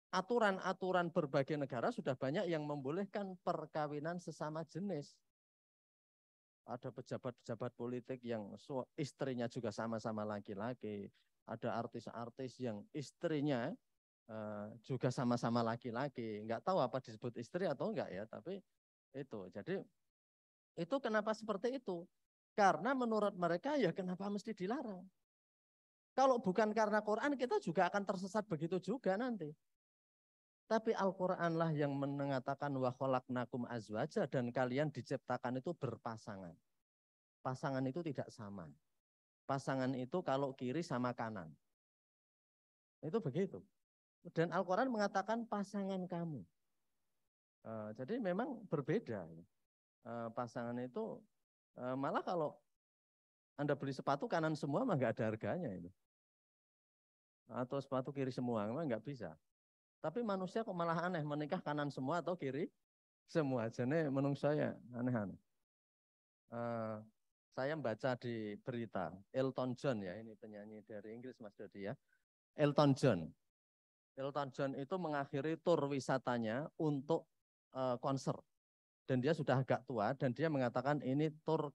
aturan-aturan berbagai negara sudah banyak yang membolehkan perkawinan sesama jenis. Ada pejabat-pejabat politik yang istrinya juga sama-sama laki-laki. Ada artis-artis yang istrinya juga sama-sama laki-laki. Enggak tahu apa disebut istri atau enggak ya, tapi itu. Jadi itu kenapa seperti itu? Karena menurut mereka ya kenapa mesti dilarang? Kalau bukan karena Quran kita juga akan tersesat begitu juga nanti. Tapi Al-Quranlah yang mengatakan wa khalaqnakum azwaja dan kalian diciptakan itu berpasangan. Pasangan itu tidak sama. Pasangan itu kalau kiri sama kanan. Itu begitu. Dan Al-Quran mengatakan pasangan kamu. Jadi memang berbeda. Pasangan itu malah kalau Anda beli sepatu kanan semua mah nggak ada harganya itu. Atau sepatu kiri semua, memang nggak bisa. Tapi manusia kok malah aneh, menikah kanan semua atau kiri semua. Jadi menurut saya aneh-aneh. Saya membaca di berita, Elton John ya, ini penyanyi dari Inggris Mas Dodi ya. Elton John. Elton John itu mengakhiri tur wisatanya untuk konser. Dan dia sudah agak tua dan dia mengatakan ini tur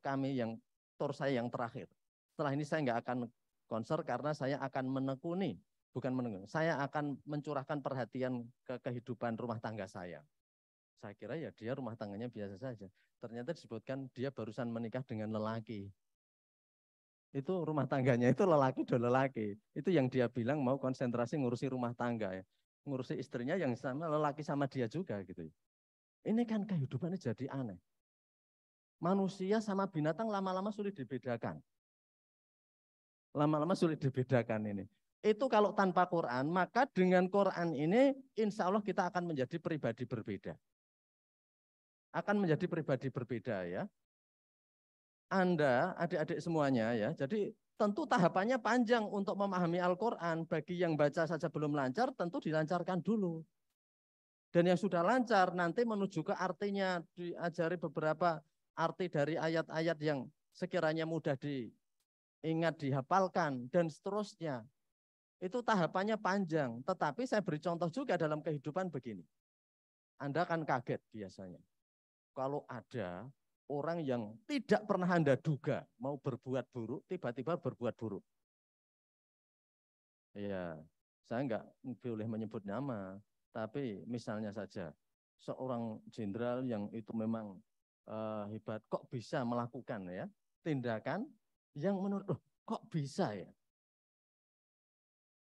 saya yang terakhir. Setelah ini saya nggak akan konser karena saya akan menekuni. Bukan menunggu, saya akan mencurahkan perhatian ke kehidupan rumah tangga saya. Saya kira ya dia rumah tangganya biasa saja. Ternyata disebutkan dia barusan menikah dengan lelaki. Itu rumah tangganya itu lelaki dan lelaki. Itu yang dia bilang mau konsentrasi ngurusi rumah tangga ya. Ngurusi istrinya yang sama lelaki sama dia juga gitu. Ini kan kehidupannya jadi aneh. Manusia sama binatang lama-lama sulit dibedakan. Lama-lama sulit dibedakan ini. Itu kalau tanpa Quran, maka dengan Quran ini insya Allah kita akan menjadi pribadi berbeda. Akan menjadi pribadi berbeda ya. Anda, adik-adik semuanya ya, jadi tentu tahapannya panjang untuk memahami Al-Quran. Bagi yang baca saja belum lancar, tentu dilancarkan dulu. Dan yang sudah lancar, nanti menuju ke artinya, diajari beberapa arti dari ayat-ayat yang sekiranya mudah diingat, dihafalkan, dan seterusnya. Itu tahapannya panjang, tetapi saya beri contoh juga dalam kehidupan begini. Anda akan kaget biasanya. Kalau ada orang yang tidak pernah Anda duga mau berbuat buruk, tiba-tiba berbuat buruk. Ya, saya enggak boleh menyebut nama, tapi misalnya saja, seorang jenderal yang itu memang hebat, kok bisa melakukan ya tindakan yang menurut, kok bisa ya?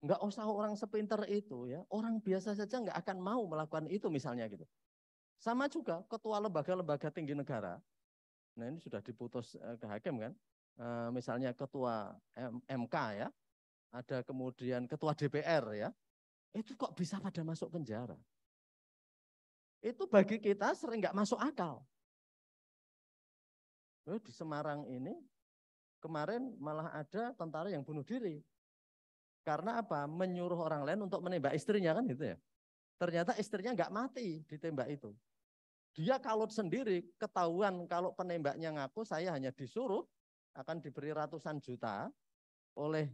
Enggak usah orang sepinter itu ya, orang biasa saja enggak akan mau melakukan itu misalnya gitu. Sama juga ketua lembaga-lembaga tinggi negara, nah ini sudah diputus ke hakim kan, misalnya ketua MK ya, ada kemudian ketua DPR ya, itu kok bisa pada masuk penjara? Itu bagi kita sering enggak masuk akal. Di Semarang ini kemarin malah ada tentara yang bunuh diri. Karena apa? Menyuruh orang lain untuk menembak istrinya kan gitu ya. Ternyata istrinya enggak mati ditembak itu. Dia kalau sendiri ketahuan kalau penembaknya ngaku saya hanya disuruh akan diberi ratusan juta oleh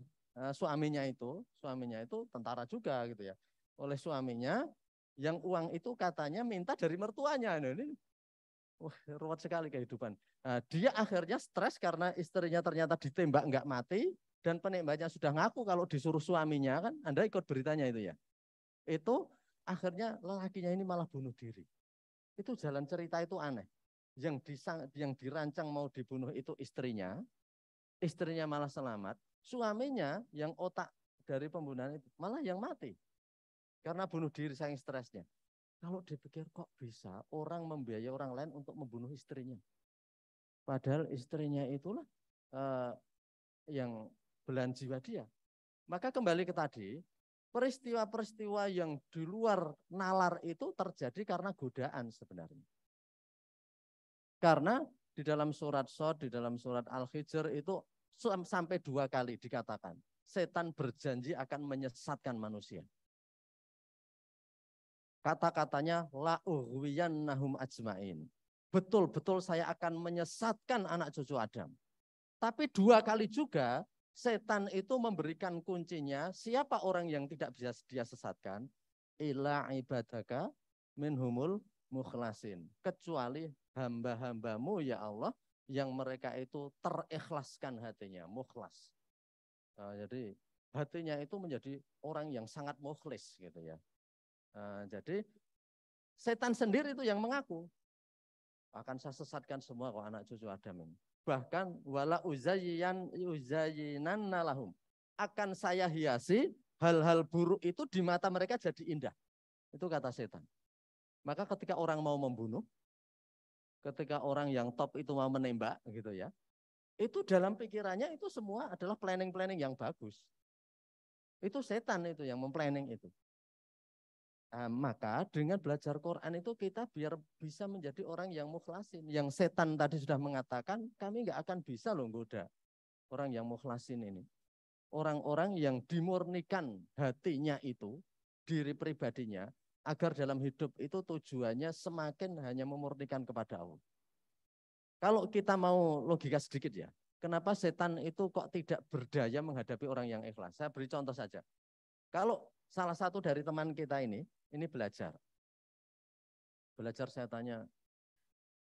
suaminya itu tentara juga gitu ya. Oleh suaminya yang uang itu katanya minta dari mertuanya. Nah, ini ruwet sekali kehidupan. Nah, dia akhirnya stres karena istrinya ternyata ditembak enggak mati. Dan penembaknya sudah ngaku kalau disuruh suaminya kan, Anda ikut beritanya itu ya. Itu akhirnya lelakinya ini malah bunuh diri. Itu jalan cerita itu aneh. Yang dirancang mau dibunuh itu istrinya malah selamat. Suaminya yang otak dari pembunuhan itu malah yang mati. Karena bunuh diri saking stresnya. Kalau dipikir kok bisa orang membiayai orang lain untuk membunuh istrinya. Padahal istrinya itulah yang belahan jiwa dia. Maka kembali ke tadi, peristiwa-peristiwa yang di luar nalar itu terjadi karena godaan sebenarnya. Karena di dalam surat Shad, di dalam surat Al-Hijr itu sampai 2 kali dikatakan, setan berjanji akan menyesatkan manusia. Kata-katanya, la'ughwiyannahum ajma'in. Betul-betul saya akan menyesatkan anak cucu Adam. Tapi 2 kali juga, setan itu memberikan kuncinya, siapa orang yang tidak bisa dia sesatkan? Ila ibadaka minhumul mukhlasin. Kecuali hamba-hambamu ya Allah, yang mereka itu terikhlaskan hatinya, mukhlas. Jadi hatinya itu menjadi orang yang sangat mukhlis gitu ya. Jadi setan sendiri itu yang mengaku, akan saya sesatkan semua kok anak cucu Adam ini. Bahkan wala uzayyinanna lahum, akan saya hiasi hal-hal buruk itu di mata mereka jadi indah. Itu kata setan. Maka ketika orang mau membunuh, ketika orang yang top itu mau menembak gitu ya, itu dalam pikirannya itu semua adalah planning-planning yang bagus. Itu setan itu yang memplanning itu. Maka dengan belajar Quran itu kita biar bisa menjadi orang yang mukhlasin. Yang setan tadi sudah mengatakan kami nggak akan bisa loh goda orang yang mukhlasin ini. Orang-orang yang dimurnikan hatinya itu, diri pribadinya, agar dalam hidup itu tujuannya semakin hanya memurnikan kepada Allah. Kalau kita mau logika sedikit ya, kenapa setan itu kok tidak berdaya menghadapi orang yang ikhlas? Saya beri contoh saja. Kalau salah satu dari teman kita ini belajar. Belajar saya tanya,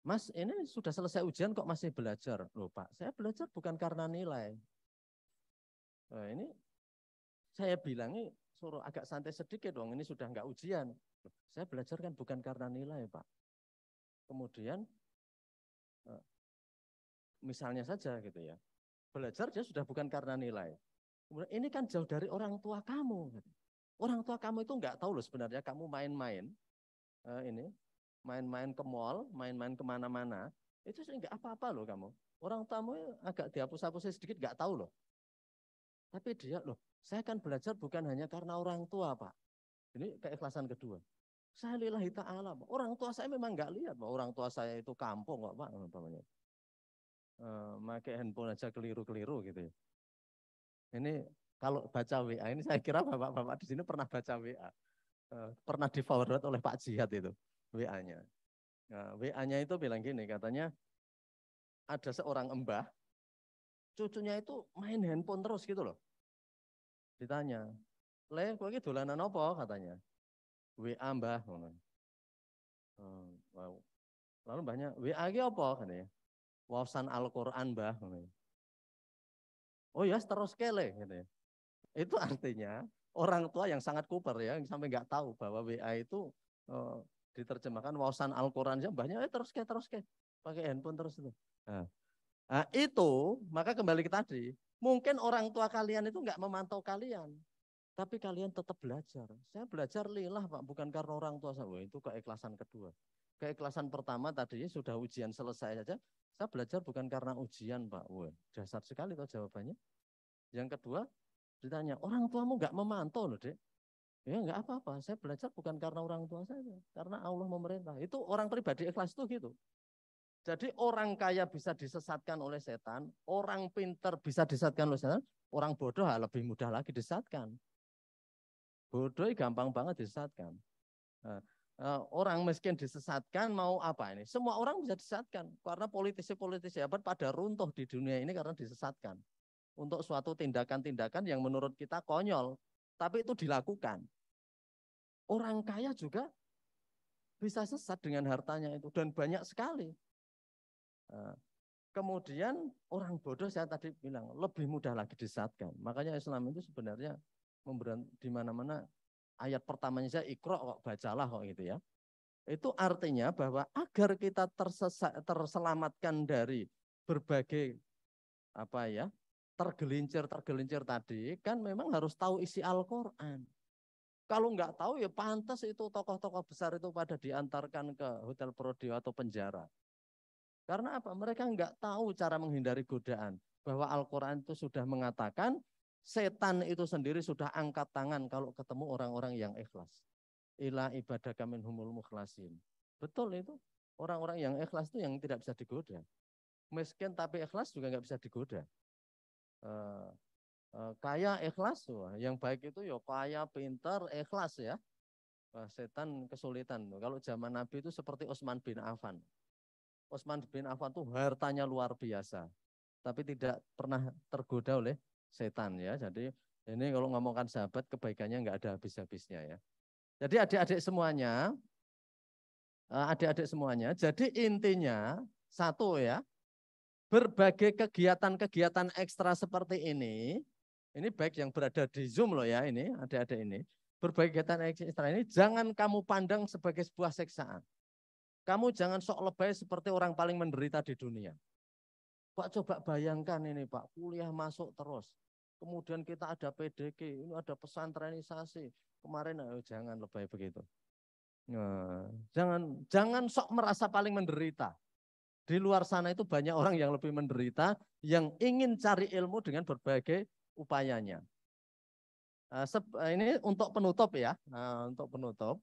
Mas ini sudah selesai ujian kok masih belajar? Loh Pak, saya belajar bukan karena nilai. Ini saya bilangi suruh agak santai sedikit dong, ini sudah enggak ujian. Loh, saya belajar kan bukan karena nilai Pak. Kemudian misalnya saja gitu ya, belajar dia sudah bukan karena nilai. Kemudian ini kan jauh dari orang tua kamu. Orang tua kamu itu enggak tahu loh sebenarnya kamu main-main main-main ke mall, main-main kemana-mana, itu enggak apa-apa loh kamu. Orang tamu agak dihapus-hapusnya sedikit enggak tahu loh. Tapi dia, loh, saya kan belajar bukan hanya karena orang tua, Pak. Ini keikhlasan kedua. Saya lillahi ta'ala, Pak. Orang tua saya memang nggak lihat, Pak. Orang tua saya itu kampung kok, Pak. Pakai handphone aja keliru-keliru gitu ya. Ini kalau baca WA, ini saya kira bapak-bapak di sini pernah baca WA. Pernah di-forward oleh Pak Jihad itu, WA-nya. Nah, WA-nya itu bilang gini, katanya ada seorang embah, cucunya itu main handphone terus gitu loh. Ditanya, "Le, kowe iki dolanan apa?" katanya. "WA, Mbah." Wow. Lalu mbahnya, "WA iki apa?" katanya. "Wawasan Al-Qur'an, Mbah." "Oh ya, terus kele." gitu ya. Itu artinya orang tua yang sangat kuper ya, yang sampai nggak tahu bahwa WA itu diterjemahkan wawasan Al-Qur'an. Mbahnya terus ke pakai handphone terus itu. Nah, itu maka kembali ke tadi, mungkin orang tua kalian itu nggak memantau kalian, tapi kalian tetap belajar. Saya belajar lillah, Pak, bukan karena orang tua saya. Itu keikhlasan kedua. Keikhlasan pertama tadi sudah ujian selesai saja, saya belajar bukan karena ujian, Pak. Wah, dasar sekali tuh jawabannya. Yang kedua, ditanya, orang tuamu nggak memantau loh, Dek. Ya nggak apa-apa, saya belajar bukan karena orang tua saya, karena Allah memerintah. Itu orang pribadi ikhlas itu gitu. Jadi orang kaya bisa disesatkan oleh setan, orang pintar bisa disesatkan oleh setan, orang bodoh lebih mudah lagi disesatkan. Bodoh gampang banget disesatkan. Orang miskin disesatkan mau apa ini? Semua orang bisa disesatkan karena politisi-politisi hebat pada runtuh di dunia ini karena disesatkan. Untuk suatu tindakan-tindakan yang menurut kita konyol, tapi itu dilakukan. Orang kaya juga bisa sesat dengan hartanya itu dan banyak sekali. Kemudian orang bodoh saya tadi bilang lebih mudah lagi disesatkan. Makanya Islam itu sebenarnya di mana-mana ayat pertamanya saya Iqra kok, bacalah kok gitu ya. Itu artinya bahwa agar kita terselamatkan dari berbagai tergelincir tadi, kan memang harus tahu isi Al-Qur'an. Kalau nggak tahu ya pantas itu tokoh-tokoh besar itu pada diantarkan ke hotel Prodeo atau penjara. Karena apa? Mereka nggak tahu cara menghindari godaan. Bahwa Al-Quran itu sudah mengatakan setan itu sendiri sudah angkat tangan kalau ketemu orang-orang yang ikhlas. Ila ibadaka minhumul mukhlasin. Betul itu. Orang-orang yang ikhlas itu yang tidak bisa digoda. Miskin tapi ikhlas juga nggak bisa digoda. Kaya ikhlas, yang baik itu ya kaya, pintar, ikhlas ya. Setan kesulitan. Kalau zaman Nabi itu seperti Utsman bin Affan. Utsman bin Affan itu hartanya luar biasa, tapi tidak pernah tergoda oleh setan ya. Jadi ini kalau ngomongkan sahabat kebaikannya nggak ada habis-habisnya ya. Jadi adik-adik semuanya, jadi intinya satu ya, berbagai kegiatan-kegiatan ekstra seperti ini baik yang berada di Zoom loh ya ini, adik-adik ini, berbagai kegiatan ekstra ini jangan kamu pandang sebagai sebuah siksaan. Kamu jangan sok lebay seperti orang paling menderita di dunia. Pak, coba bayangkan ini Pak, kuliah masuk terus. Kemudian kita ada PDK, ini ada pesantrenisasi. Kemarin jangan lebay begitu. Nah, jangan sok merasa paling menderita. Di luar sana itu banyak orang yang lebih menderita, yang ingin cari ilmu dengan berbagai upayanya. Ini untuk penutup ya, untuk penutup.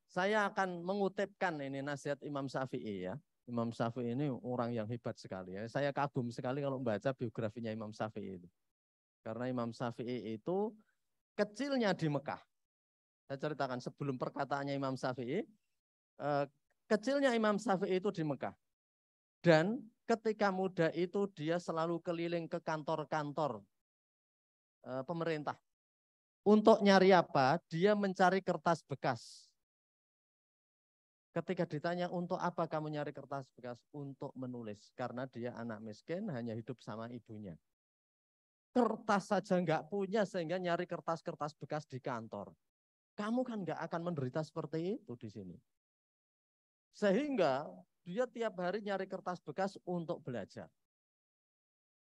Saya akan mengutipkan ini nasihat Imam Syafi'i ya. Imam Syafi'i ini orang yang hebat sekali ya. Saya kagum sekali kalau membaca biografinya Imam Syafi'i itu. Karena Imam Syafi'i itu kecilnya di Mekah. Saya ceritakan sebelum perkataannya Imam Syafi'i. Kecilnya Imam Syafi'i itu di Mekah. Dan ketika muda itu dia selalu keliling ke kantor-kantor pemerintah. Untuk nyari apa? Dia mencari kertas bekas. Ketika ditanya untuk apa kamu nyari kertas bekas? Untuk menulis. Karena dia anak miskin hanya hidup sama ibunya. Kertas saja nggak punya sehingga nyari kertas-kertas bekas di kantor. Kamu kan nggak akan menderita seperti itu di sini. Sehingga dia tiap hari nyari kertas bekas untuk belajar.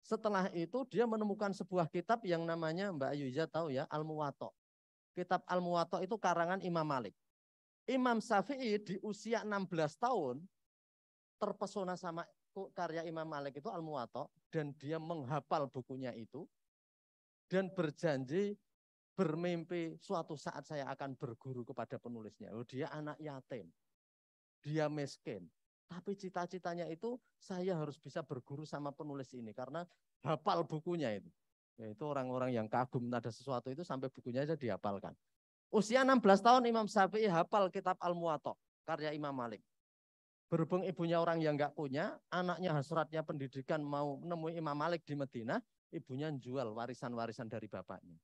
Setelah itu dia menemukan sebuah kitab yang namanya Mbak Yuza tahu ya, Al-Muwatta. Kitab Al-Muwatta itu karangan Imam Malik. Imam Syafi'i di usia 16 tahun terpesona sama karya Imam Malik itu Al-Muwatta dan dia menghafal bukunya itu dan berjanji bermimpi suatu saat saya akan berguru kepada penulisnya. Oh, dia anak yatim, dia miskin. Tapi cita-citanya itu saya harus bisa berguru sama penulis ini karena hafal bukunya itu. Yaitu orang-orang yang kagum ada sesuatu itu sampai bukunya aja dihafalkan. Usia 16 tahun Imam Syafi'i hafal kitab Al-Muwatta karya Imam Malik. Berhubung ibunya orang yang nggak punya, anaknya hasratnya pendidikan mau menemui Imam Malik di Madinah, ibunya jual warisan-warisan dari bapaknya.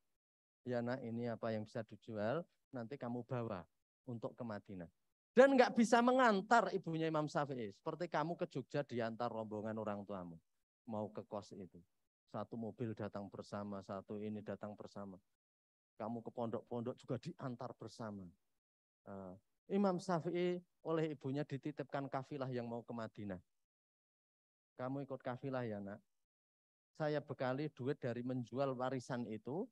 Ya nak, ini apa yang bisa dijual, nanti kamu bawa untuk ke Madinah. Dan nggak bisa mengantar ibunya Imam Syafi'i. Seperti kamu ke Jogja diantar rombongan orang tuamu. Mau ke kos itu. Satu mobil datang bersama, satu ini datang bersama. Kamu ke pondok-pondok juga diantar bersama. Imam Syafi'i oleh ibunya dititipkan kafilah yang mau ke Madinah. Kamu ikut kafilah ya nak. Saya bekali duit dari menjual warisan itu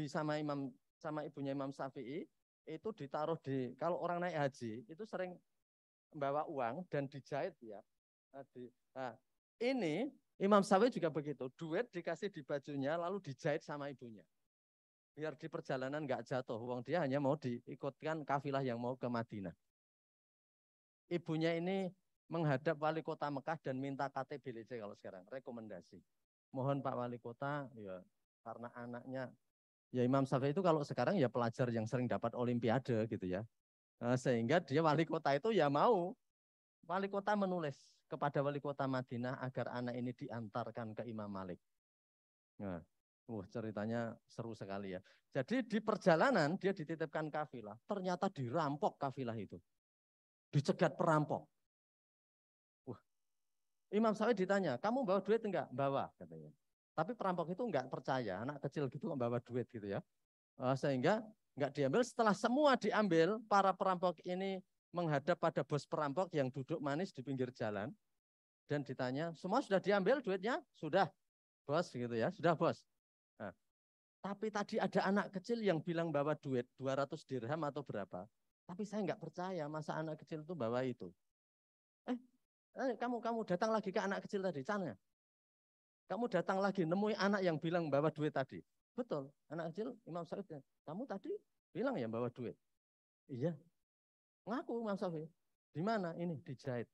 sama ibunya Imam Syafi'i itu ditaruh di, kalau orang naik haji itu sering membawa uang dan dijahit ya. Nah, ini Imam Syafi'i juga begitu, duit dikasih di bajunya lalu dijahit sama ibunya. Biar di perjalanan nggak jatuh, uang dia hanya mau diikutkan kafilah yang mau ke Madinah. Ibunya ini menghadap wali kota Mekah dan minta KTBLC kalau sekarang, rekomendasi. Mohon Pak Wali Kota, ya karena anaknya, ya Imam Syafi'i itu kalau sekarang ya pelajar yang sering dapat olimpiade gitu ya. Sehingga dia wali kota itu ya mau, wali kota menulis kepada wali kota Madinah agar anak ini diantarkan ke Imam Malik. Nah, ceritanya seru sekali ya. Jadi di perjalanan dia dititipkan kafilah, ternyata dirampok kafilah itu. Dicegat perampok. Imam Syafi'i ditanya, kamu bawa duit enggak? Bawa, katanya. Tapi perampok itu enggak percaya, anak kecil gitu kok bawa duit gitu ya. Sehingga enggak diambil, setelah semua diambil, para perampok ini menghadap pada bos perampok yang duduk manis di pinggir jalan. Dan ditanya, semua sudah diambil duitnya? Sudah, bos gitu ya, sudah bos. Nah, tapi tadi ada anak kecil yang bilang bawa duit 200 dirham atau berapa. Tapi saya enggak percaya, masa anak kecil itu bawa itu. Kamu datang lagi ke anak kecil tadi, sana. Kamu datang lagi, nemui anak yang bilang bawa duit tadi. Betul, anak kecil Imam Syafi'i. Kamu tadi bilang ya bawa duit. Iya, ngaku Imam Syafi'i. Di mana? Ini, dijahit.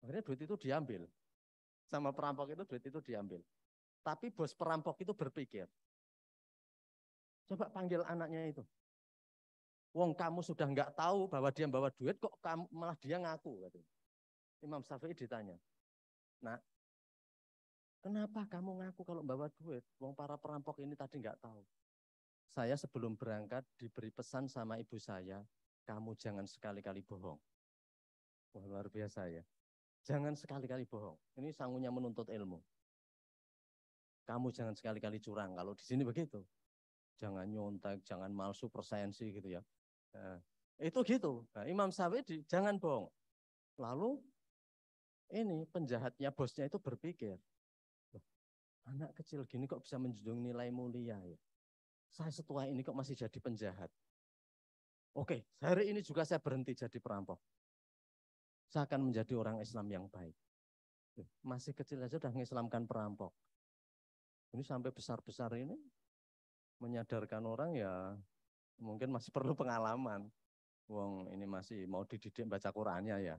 Akhirnya duit itu diambil. Sama perampok itu duit itu diambil. Tapi bos perampok itu berpikir, coba panggil anaknya itu. Wong kamu sudah nggak tahu bahwa dia bawa duit, kok kamu, malah dia ngaku. Katanya. Imam Syafi'i ditanya, nah, kenapa kamu ngaku kalau bawa duit? Wong para perampok ini tadi nggak tahu. Saya sebelum berangkat diberi pesan sama ibu saya, kamu jangan sekali-kali bohong. Wah, luar biasa ya. Jangan sekali-kali bohong. Ini sangunya menuntut ilmu. Kamu jangan sekali-kali curang. Kalau di sini begitu. Jangan nyontek, jangan malsu persensi gitu ya. Nah, itu gitu. Nah, Imam Syafi'i jangan bohong. Lalu ini penjahatnya bosnya itu berpikir, anak kecil gini kok bisa menjunjung nilai mulia ya. Saya setua ini kok masih jadi penjahat. Oke, hari ini juga saya berhenti jadi perampok. Saya akan menjadi orang Islam yang baik. Masih kecil aja udah mengislamkan perampok. Ini sampai besar-besar ini menyadarkan orang ya mungkin masih perlu pengalaman. Wong ini masih mau dididik baca Qur'annya ya.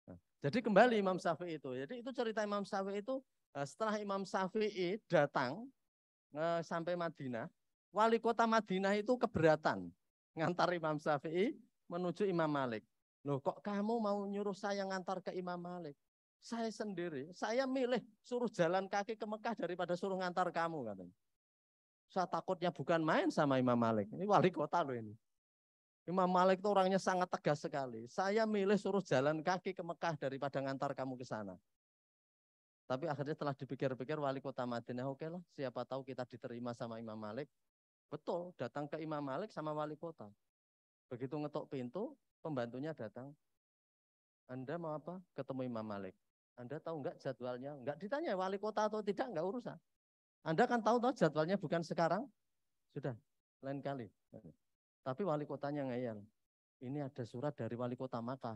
Nah, jadi kembali Imam Syafi'i itu. Jadi itu cerita Imam Syafi'i itu setelah Imam Syafi'i datang sampai Madinah, wali kota Madinah itu keberatan ngantar Imam Syafi'i menuju Imam Malik. Loh kok kamu mau nyuruh saya ngantar ke Imam Malik? Saya sendiri, saya milih suruh jalan kaki ke Mekah daripada suruh ngantar kamu katanya. Saya takutnya bukan main sama Imam Malik. Ini wali kota loh ini. Imam Malik itu orangnya sangat tegas sekali. Saya milih suruh jalan kaki ke Mekah daripada ngantar kamu ke sana. Tapi akhirnya setelah dipikir-pikir wali kota Madinah, oke lah, siapa tahu kita diterima sama Imam Malik. Betul, datang ke Imam Malik sama wali kota. Begitu ngetok pintu, pembantunya datang. Anda mau apa? Ketemu Imam Malik. Anda tahu enggak jadwalnya? Enggak ditanya wali kota atau tidak, enggak urusan. Anda kan tahu jadwalnya bukan sekarang. Sudah, lain kali. Tapi wali kotanya ngeyel. Ini ada surat dari wali kota Makkah.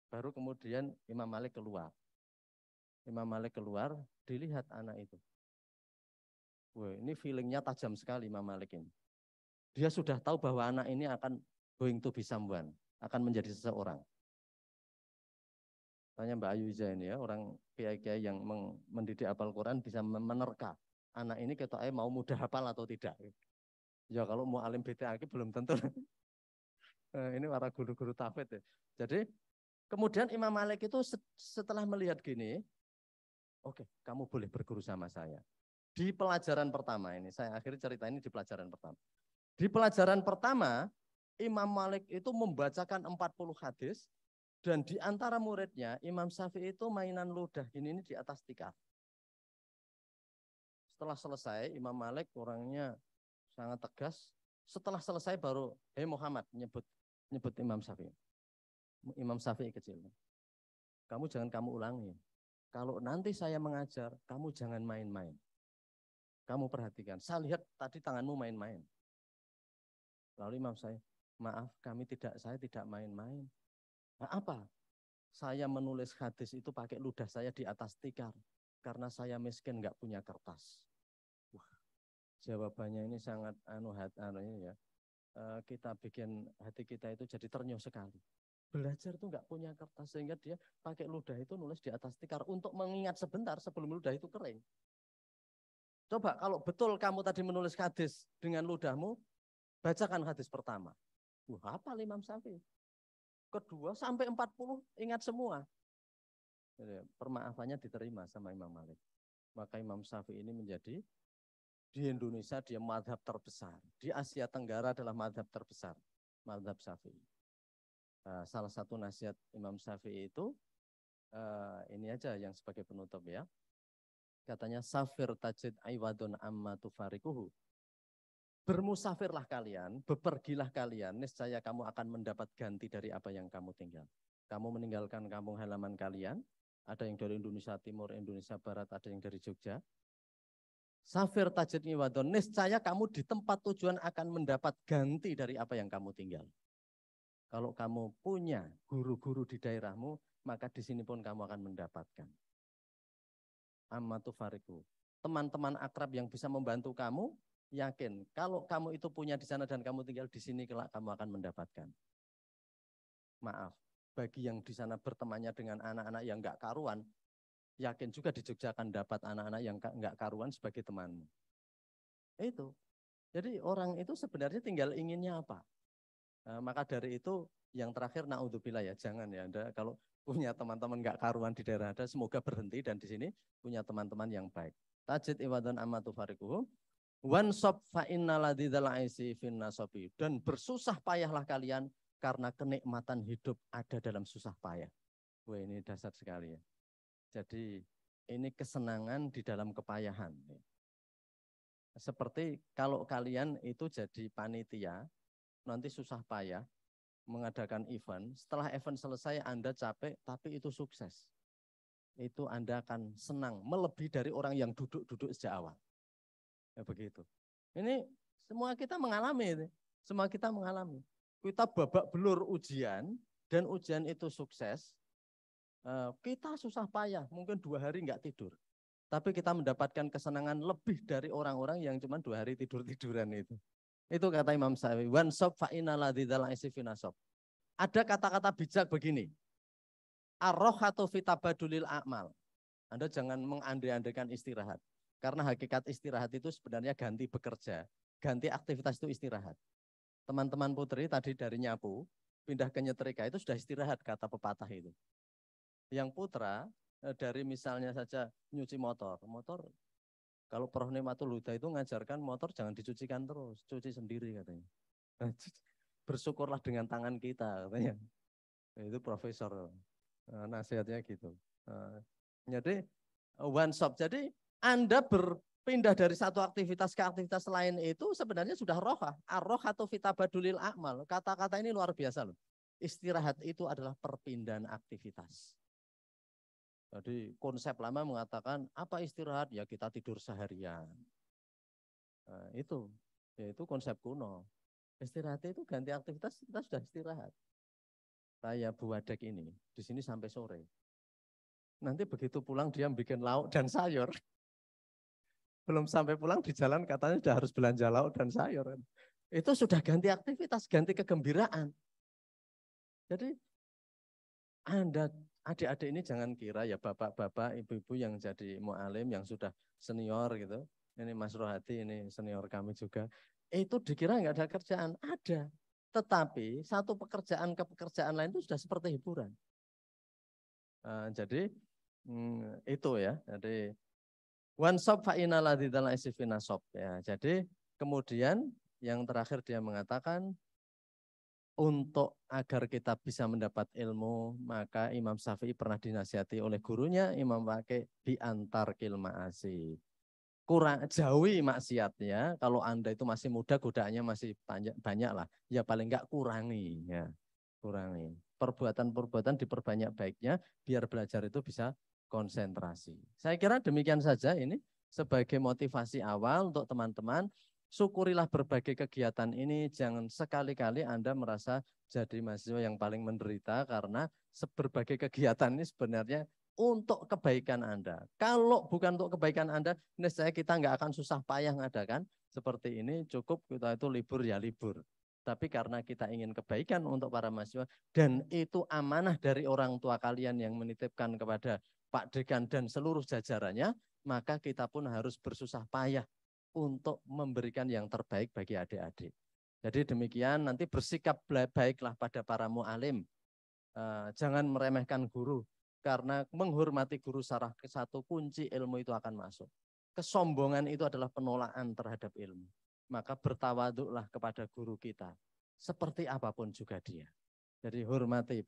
Baru kemudian Imam Malik keluar. Imam Malik keluar, dilihat anak itu. Wah, ini feelingnya tajam sekali Imam Malik ini. Dia sudah tahu bahwa anak ini akan going to be someone, akan menjadi seseorang. Tanya Mbak Ayu Iza ini ya, orang kiai-kiai yang mendidik hafal Quran bisa menerka anak ini ketoknya mau mudah hafal atau tidak. Ya kalau mau alim BTAQ belum tentu. Ini para guru-guru tahfidz ya. Jadi kemudian Imam Malik itu setelah melihat gini, oke, kamu boleh berguru sama saya. Di pelajaran pertama ini, saya akhiri cerita ini di pelajaran pertama. Di pelajaran pertama, Imam Malik itu membacakan 40 hadis, dan di antara muridnya, Imam Syafi'i itu mainan ludah ini di atas tikar. Setelah selesai, Imam Malik orangnya sangat tegas. Setelah selesai baru, hei Muhammad, nyebut Imam Syafi'i. Imam Syafi'i kecil. Kamu jangan kamu ulangi. Kalau nanti saya mengajar, kamu jangan main-main. Kamu perhatikan, saya lihat tadi tanganmu main-main. Lalu Imam saya, maaf saya tidak main-main. Nah, apa? Saya menulis hadis itu pakai ludah saya di atas tikar. Karena saya miskin nggak punya kertas. Wah, jawabannya ini sangat ya. Kita bikin hati kita itu jadi ternyuh sekali. Belajar tuh nggak punya kertas sehingga dia pakai ludah itu nulis di atas tikar untuk mengingat sebentar sebelum ludah itu kering. Coba kalau betul kamu tadi menulis hadis dengan ludahmu, bacakan hadis pertama. Wah, hafal Imam Syafi'i. Kedua sampai 40 ingat semua. Jadi, permaafannya diterima sama Imam Malik. Maka Imam Syafi'i ini menjadi di Indonesia dia mazhab terbesar. Di Asia Tenggara adalah mazhab terbesar. Mazhab Syafi'i. Salah satu nasihat Imam Syafi'i itu ini aja yang sebagai penutup ya. Katanya safir tajid aiwadun amma tufarikuhu. Bermusafirlah kalian, bepergilah kalian, niscaya kamu akan mendapat ganti dari apa yang kamu tinggal. Kamu meninggalkan kampung halaman kalian, ada yang dari Indonesia Timur, Indonesia Barat, ada yang dari Jogja. Safir tajid iwadon, niscaya kamu di tempat tujuan akan mendapat ganti dari apa yang kamu tinggal. Kalau kamu punya guru-guru di daerahmu, maka di sini pun kamu akan mendapatkan. Ammatu fariku. Teman-teman akrab yang bisa membantu kamu, yakin kalau kamu itu punya di sana dan kamu tinggal di sini, kelak kamu akan mendapatkan. Maaf, bagi yang di sana bertemannya dengan anak-anak yang enggak karuan, yakin juga di Jogja akan dapat anak-anak yang enggak karuan sebagai temanmu. Itu. Jadi orang itu sebenarnya tinggal inginnya apa? Maka dari itu yang terakhir naudzubillah ya, jangan ya Anda kalau punya teman-teman enggak karuan di daerah Anda, semoga berhenti dan di sini punya teman-teman yang baik. Tajid iwadan amatu farikuhum. Wansop fa innaladzal aisi fin nasabi, dan bersusah payahlah kalian karena kenikmatan hidup ada dalam susah payah. Wah, ini dasar sekali ya. Jadi ini kesenangan di dalam kepayahan. Seperti kalau kalian itu jadi panitia, nanti susah payah mengadakan event, setelah event selesai Anda capek tapi itu sukses. Itu Anda akan senang melebihi dari orang yang duduk-duduk sejak awal. Ya begitu. Ini semua kita mengalami. Semua kita mengalami. Kita babak belur ujian dan ujian itu sukses. Kita susah payah, mungkin 2 hari enggak tidur. Tapi kita mendapatkan kesenangan lebih dari orang-orang yang cuma 2 hari tidur-tiduran itu. Itu kata Imam Syafi'i. Wansop fa innaladzal aisi fin nasab. Ada kata-kata bijak begini. Ar-rohatu fitabadulil a'mal. Anda jangan mengandai-andaikan istirahat. Karena hakikat istirahat itu sebenarnya ganti bekerja, ganti aktivitas itu istirahat. Teman-teman putri tadi dari nyapu, pindah ke nyetrika itu sudah istirahat kata pepatah itu. Yang putra dari misalnya saja nyuci motor kalau Prof. Nikmatul Huda itu ngajarkan motor jangan dicucikan terus, cuci sendiri katanya. Bersyukurlah dengan tangan kita katanya. Itu profesor, nasihatnya gitu. Jadi one stop, jadi Anda berpindah dari satu aktivitas ke aktivitas lain itu sebenarnya sudah rohah. Ar-rohah atau fitabadulil a'mal. Kata-kata ini luar biasa loh. Istirahat itu adalah perpindahan aktivitas. Jadi konsep lama mengatakan apa istirahat? Ya kita tidur seharian. Itu konsep kuno. Istirahat itu ganti aktivitas, kita sudah istirahat. Saya Bu Wadek ini di sini sampai sore. Nanti begitu pulang dia bikin lauk dan sayur. belum sampai pulang di jalan katanya sudah harus belanja lauk dan sayur. Itu sudah ganti aktivitas, ganti kegembiraan. Jadi Anda adik-adik ini jangan kira ya bapak-bapak, ibu-ibu yang jadi mu'alim yang sudah senior gitu. Ini Mas Rohati, ini senior kami juga. Itu dikira nggak ada kerjaan, ada. Tetapi satu pekerjaan ke pekerjaan lain itu sudah seperti hiburan. Jadi itu ya. Jadi one shop fa'ina ladidala isifina shop ya. Jadi kemudian yang terakhir dia mengatakan untuk agar kita bisa mendapat ilmu, maka Imam Syafi'i pernah dinasihati oleh gurunya Imam Waqi biantar kilmaasi. Kurang jauhi maksiatnya. Kalau Anda itu masih muda, godaannya masih banyak lah. Ya paling enggak kurangi ya. Kurangi. Perbuatan-perbuatan diperbanyak baiknya biar belajar itu bisa konsentrasi. Saya kira demikian saja ini sebagai motivasi awal untuk teman-teman. Syukurilah berbagai kegiatan ini, jangan sekali-kali Anda merasa jadi mahasiswa yang paling menderita karena berbagai kegiatan ini sebenarnya untuk kebaikan Anda. Kalau bukan untuk kebaikan Anda, niscaya kita nggak akan susah payah ngadakan seperti ini, cukup kita itu libur ya libur. Tapi karena kita ingin kebaikan untuk para mahasiswa dan itu amanah dari orang tua kalian yang menitipkan kepada Pak Dekan dan seluruh jajarannya, maka kita pun harus bersusah payah untuk memberikan yang terbaik bagi adik-adik. Jadi demikian, nanti bersikap baiklah pada para mu'alim. Jangan meremehkan guru, karena menghormati guru salah satu kunci ilmu itu akan masuk. Kesombongan itu adalah penolakan terhadap ilmu. Maka bertawaduklah kepada guru kita, seperti apapun juga dia. Jadi hormati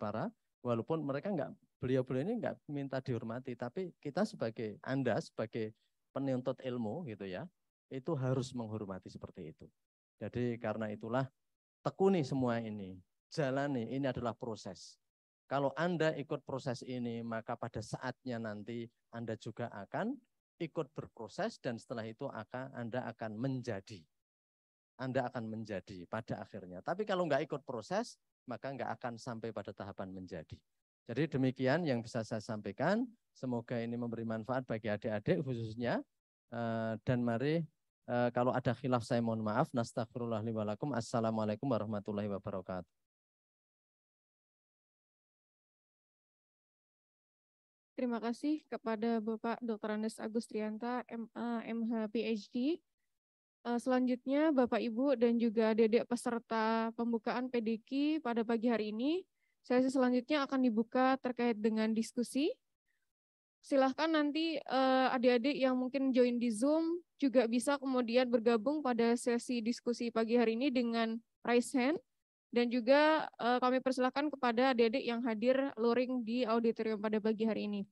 walaupun mereka beliau-beliau ini enggak minta dihormati, tapi kita sebagai Anda, sebagai penuntut ilmu gitu ya, itu harus menghormati seperti itu. Jadi karena itulah tekuni semua ini, jalani, ini adalah proses. Kalau Anda ikut proses ini, maka pada saatnya nanti Anda juga akan ikut berproses dan setelah itu Anda akan menjadi. Anda akan menjadi pada akhirnya. Tapi kalau nggak ikut proses, maka nggak akan sampai pada tahapan menjadi. Jadi demikian yang bisa saya sampaikan. Semoga ini memberi manfaat bagi adik-adik khususnya. Dan mari kalau ada khilaf saya mohon maaf. Nastaghfirullah li wa lakum. Assalamualaikum warahmatullahi wabarakatuh. Terima kasih kepada Bapak Dr. Andes Agustrianta, MA, MH, PhD. Selanjutnya Bapak Ibu dan juga adik-adik peserta pembukaan PDQ pada pagi hari ini. Sesi selanjutnya akan dibuka terkait dengan diskusi. Silahkan nanti adik-adik yang mungkin join di Zoom juga bisa kemudian bergabung pada sesi diskusi pagi hari ini dengan raise hand. Dan juga kami persilahkan kepada adik-adik yang hadir luring di auditorium pada pagi hari ini.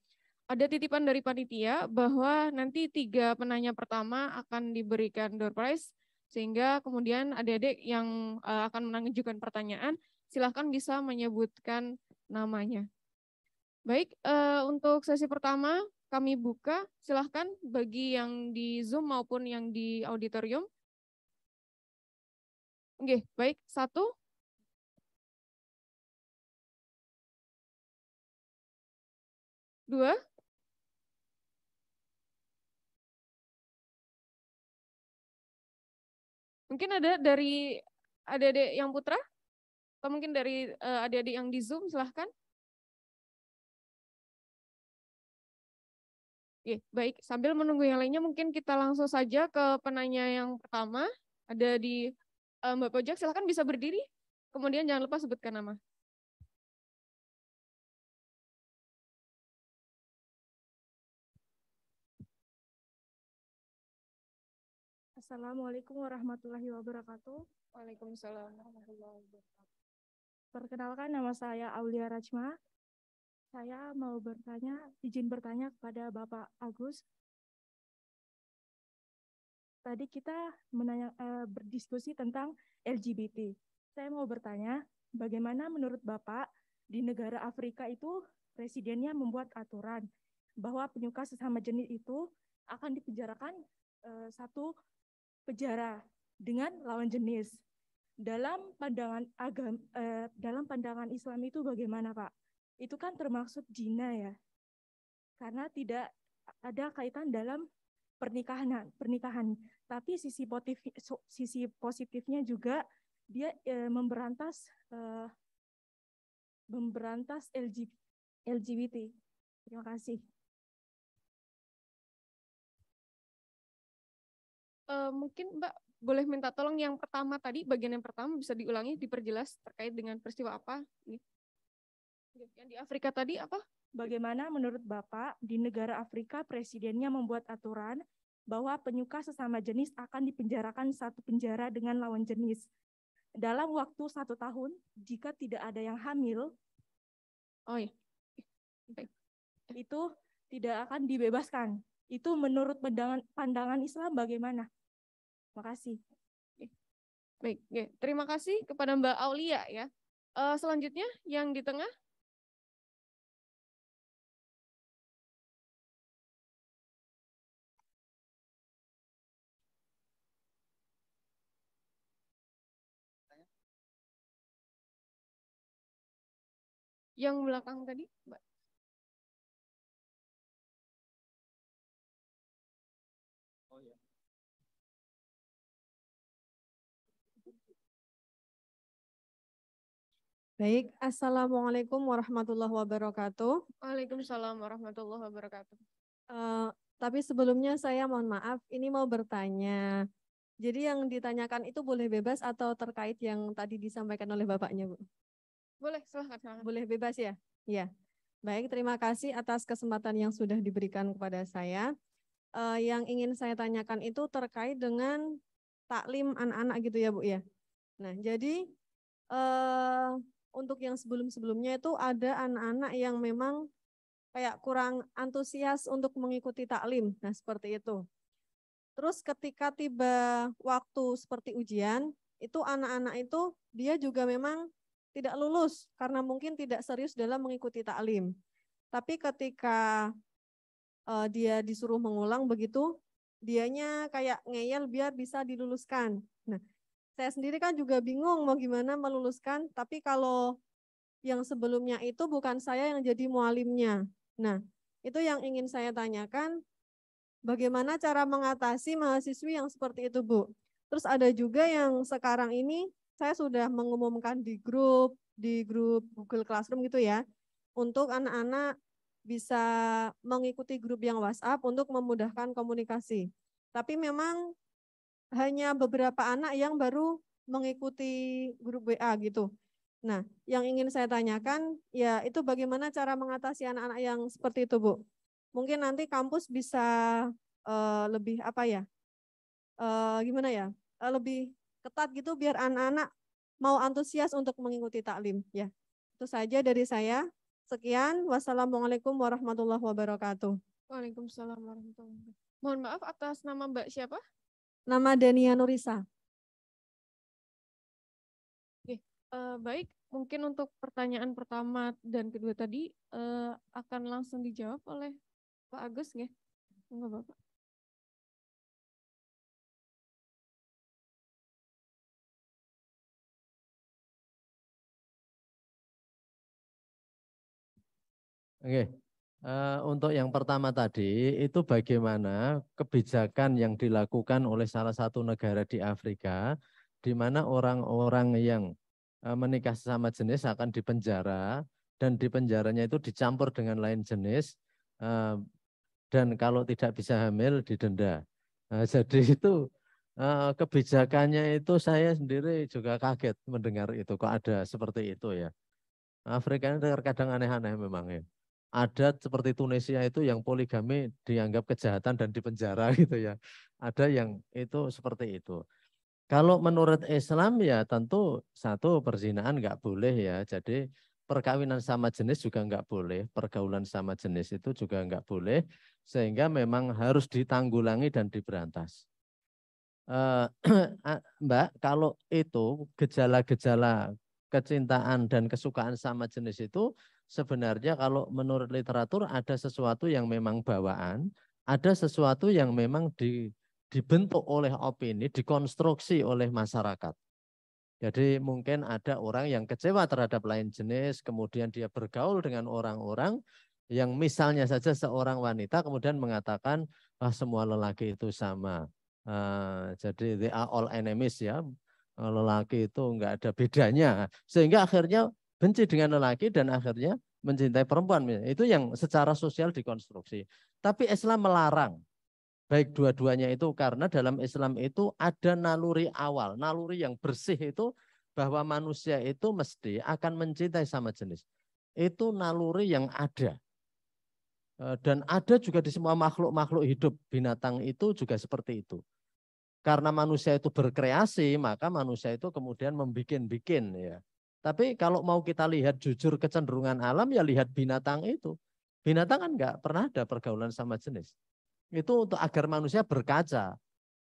Ada titipan dari panitia bahwa nanti 3 penanya pertama akan diberikan door prize, sehingga kemudian adik-adik yang akan mengajukan pertanyaan, silahkan bisa menyebutkan namanya. Baik, untuk sesi pertama kami buka, silahkan bagi yang di Zoom maupun yang di auditorium. Oke, baik, 1. 2. Mungkin ada dari adik-adik yang putra? Atau mungkin dari adik-adik yang di Zoom, silahkan. Oke, baik. Sambil menunggu yang lainnya, mungkin kita langsung saja ke penanya yang pertama. Ada di Mbak Pojok, silahkan bisa berdiri. Kemudian jangan lupa sebutkan nama. Assalamualaikum warahmatullahi wabarakatuh. Waalaikumsalam warahmatullahi wabarakatuh. Perkenalkan, nama saya Aulia Rajma. Saya mau izin bertanya kepada Bapak Agus. Tadi kita berdiskusi tentang LGBT. Saya mau bertanya, bagaimana menurut Bapak di negara Afrika itu presidennya membuat aturan bahwa penyuka sesama jenis itu akan dipenjarakan satu penjara dengan lawan jenis. Dalam pandangan Islam itu bagaimana, Pak? Itu kan termasuk zina ya, karena tidak ada kaitan dalam pernikahan. Tapi sisi positifnya juga dia memberantas LGBT. Terima kasih. Mungkin Mbak boleh minta tolong yang pertama tadi, bagian yang pertama bisa diulangi, diperjelas terkait dengan peristiwa apa? Yang di Afrika tadi apa? Bagaimana menurut Bapak di negara Afrika presidennya membuat aturan bahwa penyuka sesama jenis akan dipenjarakan satu penjara dengan lawan jenis dalam waktu 1 tahun jika tidak ada yang hamil? Oh iya. Itu tidak akan dibebaskan. Itu menurut pandangan Islam bagaimana? Terima kasih. Baik, terima kasih kepada Mbak Aulia ya. Selanjutnya yang di tengah. Yang belakang tadi, Mbak. Oh ya. Baik, Assalamualaikum warahmatullahi wabarakatuh. Waalaikumsalam warahmatullahi wabarakatuh. Tapi sebelumnya saya mohon maaf, ini mau bertanya. Jadi yang ditanyakan itu boleh bebas atau terkait yang tadi disampaikan oleh Bapaknya, Bu? Boleh, silahkan. Boleh bebas ya? Iya. Baik, terima kasih atas kesempatan yang sudah diberikan kepada saya. Yang ingin saya tanyakan itu terkait dengan taklim anak-anak gitu ya, Bu ya. Nah, jadi untuk yang sebelum-sebelumnya itu ada anak-anak yang memang kayak kurang antusias untuk mengikuti taklim. Nah, seperti itu. Terus ketika tiba waktu seperti ujian, itu anak-anak itu dia juga memang tidak lulus karena mungkin tidak serius dalam mengikuti taklim. Tapi ketika dia disuruh mengulang begitu, dianya kayak ngeyel biar bisa diluluskan. Nah, saya sendiri kan juga bingung mau gimana meluluskan, tapi kalau yang sebelumnya itu bukan saya yang jadi mualimnya. Nah, itu yang ingin saya tanyakan, bagaimana cara mengatasi mahasiswi yang seperti itu, Bu? Terus ada juga yang sekarang ini saya sudah mengumumkan di grup Google Classroom gitu ya, untuk anak-anak bisa mengikuti grup yang WhatsApp untuk memudahkan komunikasi. Tapi memang hanya beberapa anak yang baru mengikuti grup WA gitu. Nah, yang ingin saya tanyakan, ya itu bagaimana cara mengatasi anak-anak yang seperti itu, Bu? Mungkin nanti kampus bisa lebih apa ya, gimana ya, lebih ketat gitu biar anak-anak mau antusias untuk mengikuti taklim. Ya, itu saja dari saya. Sekian, wassalamualaikum warahmatullahi wabarakatuh. Waalaikumsalam warahmatullahi wabarakatuh. Mohon maaf atas nama Mbak siapa? Nama Dania Nurisa. Baik, mungkin untuk pertanyaan pertama dan kedua tadi akan langsung dijawab oleh Pak Agus ya. Enggak, Bapak. Oke. Untuk yang pertama tadi, itu bagaimana kebijakan yang dilakukan oleh salah satu negara di Afrika, di mana orang-orang yang menikah sesama jenis akan dipenjara, dan di penjaranya itu dicampur dengan lain jenis, dan kalau tidak bisa hamil didenda. Jadi itu kebijakannya itu saya sendiri juga kaget mendengar itu, kok ada seperti itu ya. Afrika ini terkadang aneh-aneh memang ya. Adat seperti Tunisia itu yang poligami dianggap kejahatan dan dipenjara gitu ya. Ada yang itu seperti itu. Kalau menurut Islam ya tentu satu, perzinaan nggak boleh ya. Jadi perkawinan sama jenis juga nggak boleh. Pergaulan sama jenis itu juga nggak boleh. Sehingga memang harus ditanggulangi dan diberantas. Mbak, kalau itu gejala-gejala kecintaan dan kesukaan sama jenis itu sebenarnya kalau menurut literatur ada sesuatu yang memang bawaan, ada sesuatu yang memang dibentuk oleh opini, dikonstruksi oleh masyarakat. Jadi mungkin ada orang yang kecewa terhadap lain jenis, kemudian dia bergaul dengan orang-orang Yang misalnya saja seorang wanita kemudian mengatakan semua lelaki itu sama. Jadi they are all enemies ya. Lelaki itu enggak ada bedanya. Sehingga akhirnya benci dengan lelaki dan akhirnya mencintai perempuan. Itu yang secara sosial dikonstruksi. Tapi Islam melarang baik dua-duanya itu karena dalam Islam itu ada naluri awal, naluri yang bersih itu bahwa manusia itu mesti akan mencintai sama jenis. Itu naluri yang ada. Dan ada juga di semua makhluk-makhluk hidup, binatang itu juga seperti itu. Karena manusia itu berkreasi, maka manusia itu kemudian membikin-bikin ya. Tapi kalau mau kita lihat jujur kecenderungan alam ya lihat binatang itu. Binatang kan enggak pernah ada pergaulan sama jenis. Itu untuk agar manusia berkaca.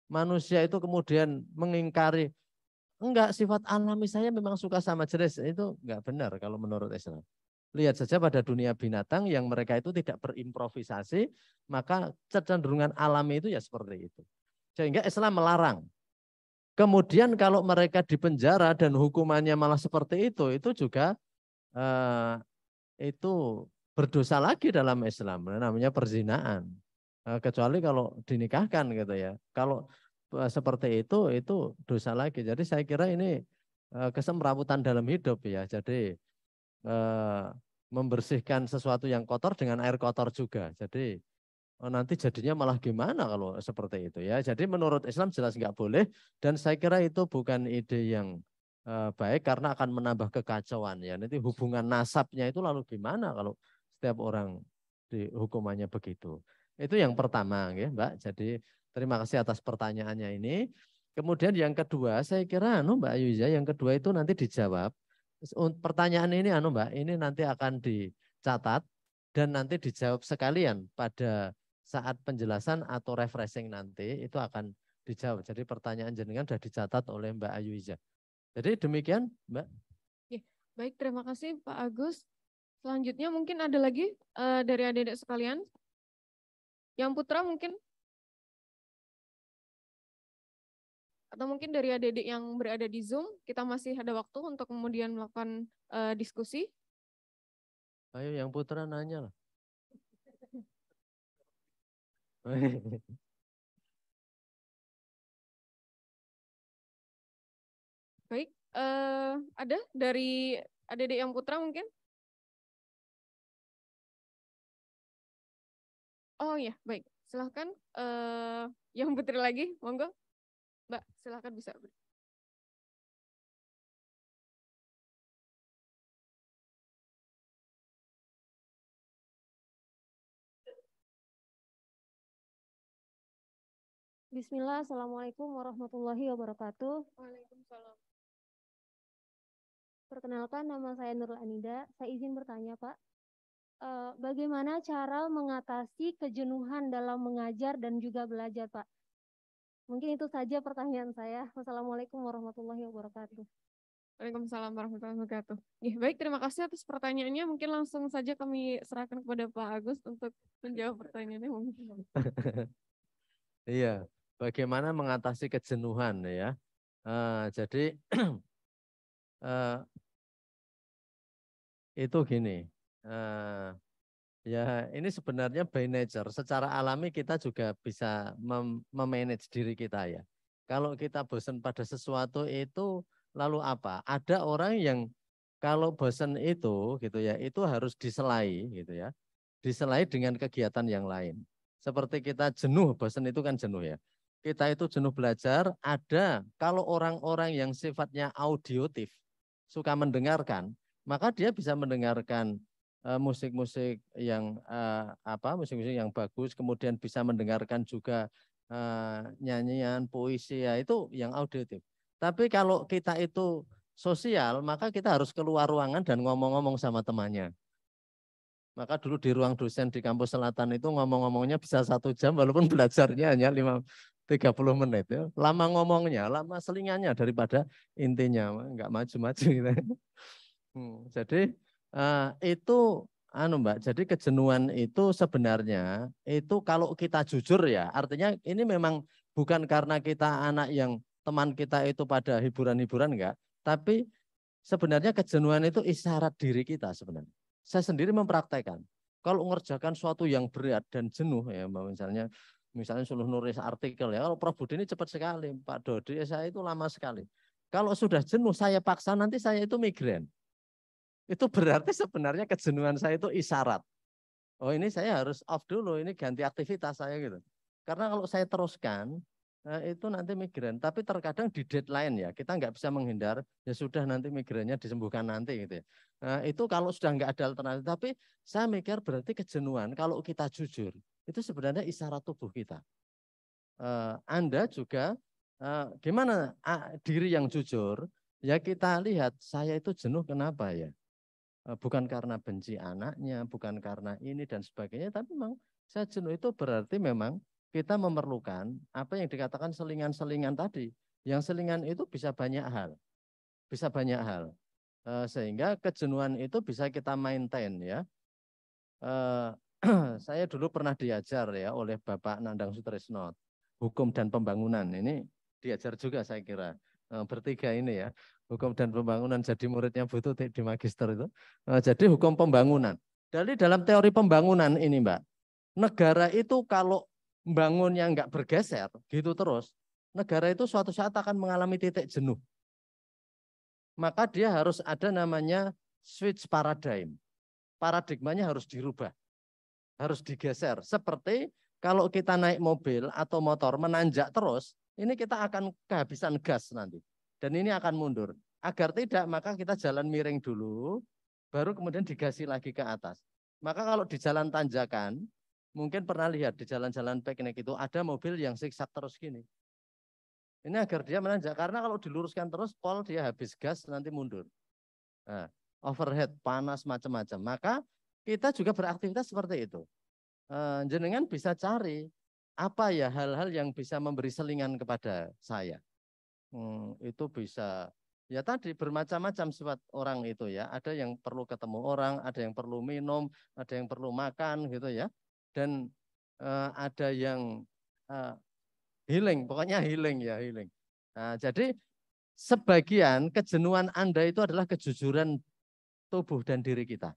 Manusia itu kemudian mengingkari, enggak, sifat alami saya memang suka sama jenis. Itu enggak benar kalau menurut Islam. Lihat saja pada dunia binatang yang mereka itu tidak berimprovisasi, maka kecenderungan alami itu ya seperti itu. Sehingga Islam melarang. Kemudian kalau mereka dipenjara dan hukumannya malah seperti itu juga itu berdosa lagi dalam Islam, namanya perzinaan. Kecuali kalau dinikahkan gitu ya. Kalau seperti itu dosa lagi. Jadi saya kira ini kesemrawutan dalam hidup ya. Jadi membersihkan sesuatu yang kotor dengan air kotor juga. Jadi nanti jadinya malah gimana kalau seperti itu ya. Jadi menurut Islam jelas nggak boleh dan saya kira itu bukan ide yang baik karena akan menambah kekacauan ya. Nanti hubungan nasabnya itu lalu gimana kalau setiap orang hukumannya begitu. Itu yang pertama ya Mbak. Jadi terima kasih atas pertanyaannya ini. Kemudian yang kedua saya kira Mbak Yuza yang kedua itu nanti dijawab. Pertanyaan ini Mbak, ini nanti akan dicatat dan nanti dijawab sekalian pada saat penjelasan atau refreshing nanti itu akan dijawab. Jadi pertanyaan jenengan sudah dicatat oleh Mbak Ayuiza. Jadi demikian Mbak. Ya, baik, terima kasih Pak Agus. Selanjutnya mungkin ada lagi dari adik-adik sekalian. Yang putra mungkin. Atau mungkin dari adik-adik yang berada di Zoom, kita masih ada waktu untuk kemudian melakukan diskusi. Ayo yang putra nanya lah. Baik, ada dari adik-adik yang putra mungkin? Oh ya, baik. Silahkan yang putri lagi, monggo. Mbak, silahkan bisa. Bismillah, Assalamualaikum warahmatullahi wabarakatuh. Waalaikumsalam. Perkenalkan, nama saya Nurul Anida. Saya izin bertanya, Pak. Bagaimana cara mengatasi kejenuhan dalam mengajar dan juga belajar, Pak? Mungkin itu saja pertanyaan saya. Wassalamualaikum warahmatullahi wabarakatuh. Waalaikumsalam warahmatullahi wabarakatuh. Ya, baik, terima kasih atas pertanyaannya. Mungkin langsung saja kami serahkan kepada Pak Agus untuk menjawab pertanyaannya. Iya, bagaimana mengatasi kejenuhan ya. Jadi itu gini. Ya ini sebenarnya by nature, secara alami kita juga bisa memanage diri kita ya. Kalau kita bosan pada sesuatu itu lalu apa? Ada orang yang kalau bosan itu gitu ya, itu harus diselai gitu ya. Diselai dengan kegiatan yang lain. Seperti kita jenuh, bosan itu kan jenuh ya. Kita itu jenuh belajar, ada kalau orang-orang yang sifatnya audiotif, suka mendengarkan, maka dia bisa mendengarkan musik-musik yang musik-musik yang bagus, kemudian bisa mendengarkan juga nyanyian, puisi ya itu yang auditif. Tapi kalau kita itu sosial, maka kita harus keluar ruangan dan ngomong-ngomong sama temannya. Maka dulu di ruang dosen di kampus selatan itu ngomong-ngomongnya bisa 1 jam walaupun belajarnya hanya 30 menit. Ya. Lama ngomongnya, lama selingannya daripada intinya, nggak maju-maju gitu. Jadi itu Mbak, jadi kejenuhan itu sebenarnya itu kalau kita jujur ya, artinya ini memang bukan karena kita anak yang teman kita itu pada hiburan-hiburan enggak, tapi sebenarnya kejenuhan itu isyarat diri kita sebenarnya. Saya sendiri mempraktekkan. Kalau mengerjakan suatu yang berat dan jenuh ya, misalnya suruh nulis artikel ya, kalau Prof Budi ini cepat sekali, Pak Dodi saya itu lama sekali. Kalau sudah jenuh saya paksa nanti saya itu migrain. Itu berarti sebenarnya kejenuhan saya itu isyarat. Oh ini saya harus off dulu, ini ganti aktivitas saya gitu. Karena kalau saya teruskan, itu nanti migrain. Tapi terkadang di deadline ya, kita nggak bisa menghindar, ya sudah nanti migrainnya disembuhkan nanti gitu ya. Itu kalau sudah nggak ada alternatif. Tapi saya mikir berarti kejenuhan, kalau kita jujur, itu sebenarnya isyarat tubuh kita. Anda juga, gimana diri yang jujur, ya kita lihat, saya itu jenuh kenapa ya? Bukan karena benci anaknya, bukan karena ini dan sebagainya, tapi memang saya jenuh itu berarti memang kita memerlukan apa yang dikatakan selingan-selingan tadi. Yang selingan itu bisa banyak hal, sehingga kejenuhan itu bisa kita maintain ya. Saya dulu pernah diajar ya oleh Bapak Nandang Sutrisno, hukum dan pembangunan. Ini diajar juga saya kira. Bertiga ini ya, hukum dan pembangunan, jadi muridnya Bu Tuti di magister itu. Jadi hukum pembangunan. Jadi dalam teori pembangunan ini Mbak, negara itu kalau membangunnya nggak bergeser gitu terus, negara itu suatu saat akan mengalami titik jenuh. Maka dia harus ada namanya switch paradigm. Paradigmanya harus dirubah, harus digeser. Seperti kalau kita naik mobil atau motor menanjak terus, ini kita akan kehabisan gas nanti. Dan ini akan mundur. Agar tidak, maka kita jalan miring dulu, baru kemudian digasi lagi ke atas. Maka kalau di jalan tanjakan, mungkin pernah lihat di jalan-jalan piknik itu ada mobil yang zigzag terus gini. Ini agar dia menanjak, karena kalau diluruskan terus, pol dia habis gas, nanti mundur. Nah, overhead, panas, macam-macam. Maka kita juga beraktivitas seperti itu. Jenengan bisa cari apa ya hal-hal yang bisa memberi selingan kepada saya. Itu bisa ya tadi bermacam-macam sifat orang itu ya. Ada yang perlu ketemu orang, ada yang perlu minum, ada yang perlu makan gitu ya. Dan ada yang healing, pokoknya healing ya healing. Nah, jadi sebagian kejenuhan Anda itu adalah kejujuran tubuh dan diri kita.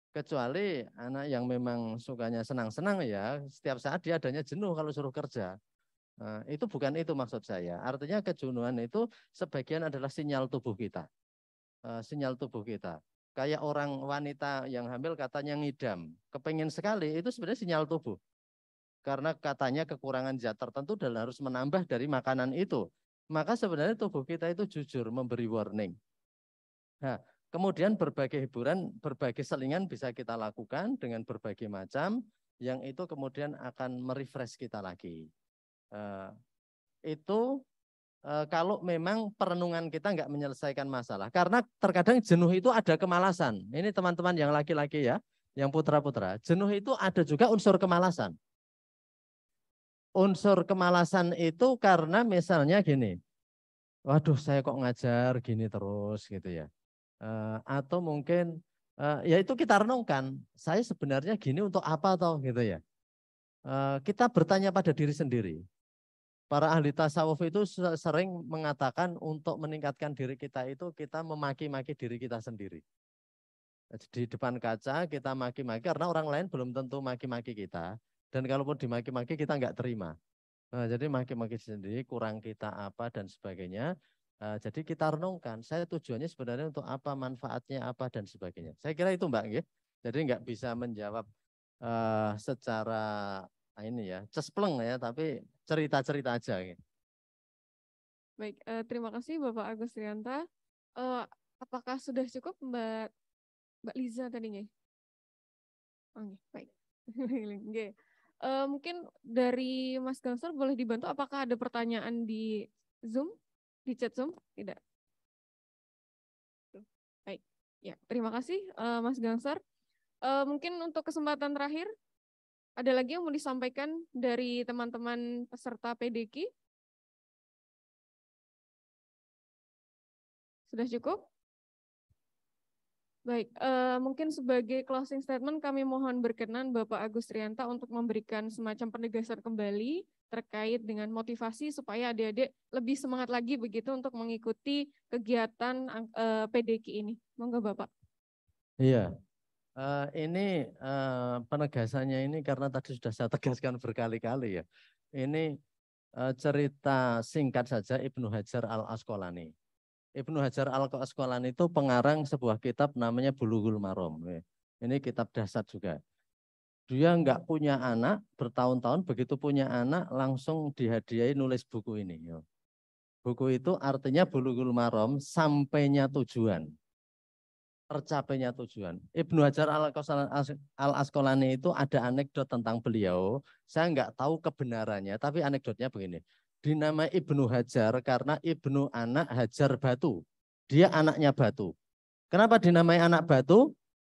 Kecuali anak yang memang sukanya senang-senang ya, setiap saat dia adanya jenuh kalau suruh kerja. Itu bukan itu maksud saya. Artinya kejenuhan itu sebagian adalah sinyal tubuh kita. Sinyal tubuh kita. Kayak orang wanita yang hamil katanya ngidam. Kepengen sekali, itu sebenarnya sinyal tubuh. Karena katanya kekurangan zat tertentu dan harus menambah dari makanan itu. Maka sebenarnya tubuh kita itu jujur memberi warning. Nah, kemudian berbagai hiburan, berbagai selingan bisa kita lakukan dengan berbagai macam, yang itu kemudian akan merefresh kita lagi. Itu kalau memang perenungan kita nggak menyelesaikan masalah. Karena terkadang jenuh itu ada kemalasan. Ini teman-teman yang laki-laki ya, yang putra-putra. Jenuh itu ada juga unsur kemalasan. Unsur kemalasan itu karena misalnya gini, waduh saya kok ngajar gini terus gitu ya. Atau mungkin ya itu kita renungkan, saya sebenarnya gini untuk apa toh gitu ya. Kita bertanya pada diri sendiri. Para ahli tasawuf itu sering mengatakan untuk meningkatkan diri kita itu kita memaki-maki diri kita sendiri. Di depan kaca kita maki-maki karena orang lain belum tentu maki-maki kita. Dan kalaupun dimaki-maki kita nggak terima. Jadi maki-maki sendiri, kurang kita apa dan sebagainya. Jadi kita renungkan, saya tujuannya sebenarnya untuk apa, manfaatnya apa dan sebagainya. Saya kira itu Mbak. Jadi nggak bisa menjawab secara ini ya, cespleng ya, tapi cerita-cerita aja. Baik, terima kasih Bapak Agus Rianta. Apakah sudah cukup Mbak Liza tadinya? Oke, baik. Oke. Mungkin dari Mas Gangsar boleh dibantu, apakah ada pertanyaan di Zoom, di chat Zoom? Tidak. Baik, ya terima kasih Mas Gangsar. Mungkin untuk kesempatan terakhir, ada lagi yang mau disampaikan dari teman-teman peserta PDQ? Sudah cukup? Baik, mungkin sebagai closing statement kami mohon berkenan Bapak Agus Rianta untuk memberikan semacam penegasan kembali terkait dengan motivasi supaya adik-adik lebih semangat lagi begitu untuk mengikuti kegiatan PDQ ini. Monggo Bapak. Iya, Penegasannya ini karena tadi sudah saya tegaskan berkali-kali ya. Ini cerita singkat saja Ibnu Hajar Al-Asqalani. Ibnu Hajar Al-Asqalani itu pengarang sebuah kitab namanya Bulughul Maram. Ini kitab dasar juga. Dia nggak punya anak, bertahun-tahun begitu punya anak langsung dihadiahi nulis buku ini. Buku itu artinya Bulughul Maram, sampainya tujuan. Tercapainya tujuan. Ibnu Hajar Al-Asqalani itu ada anekdot tentang beliau. Saya nggak tahu kebenarannya, tapi anekdotnya begini. Dinamai Ibnu Hajar karena Ibnu anak Hajar Batu. Dia anaknya Batu. Kenapa dinamai anak Batu?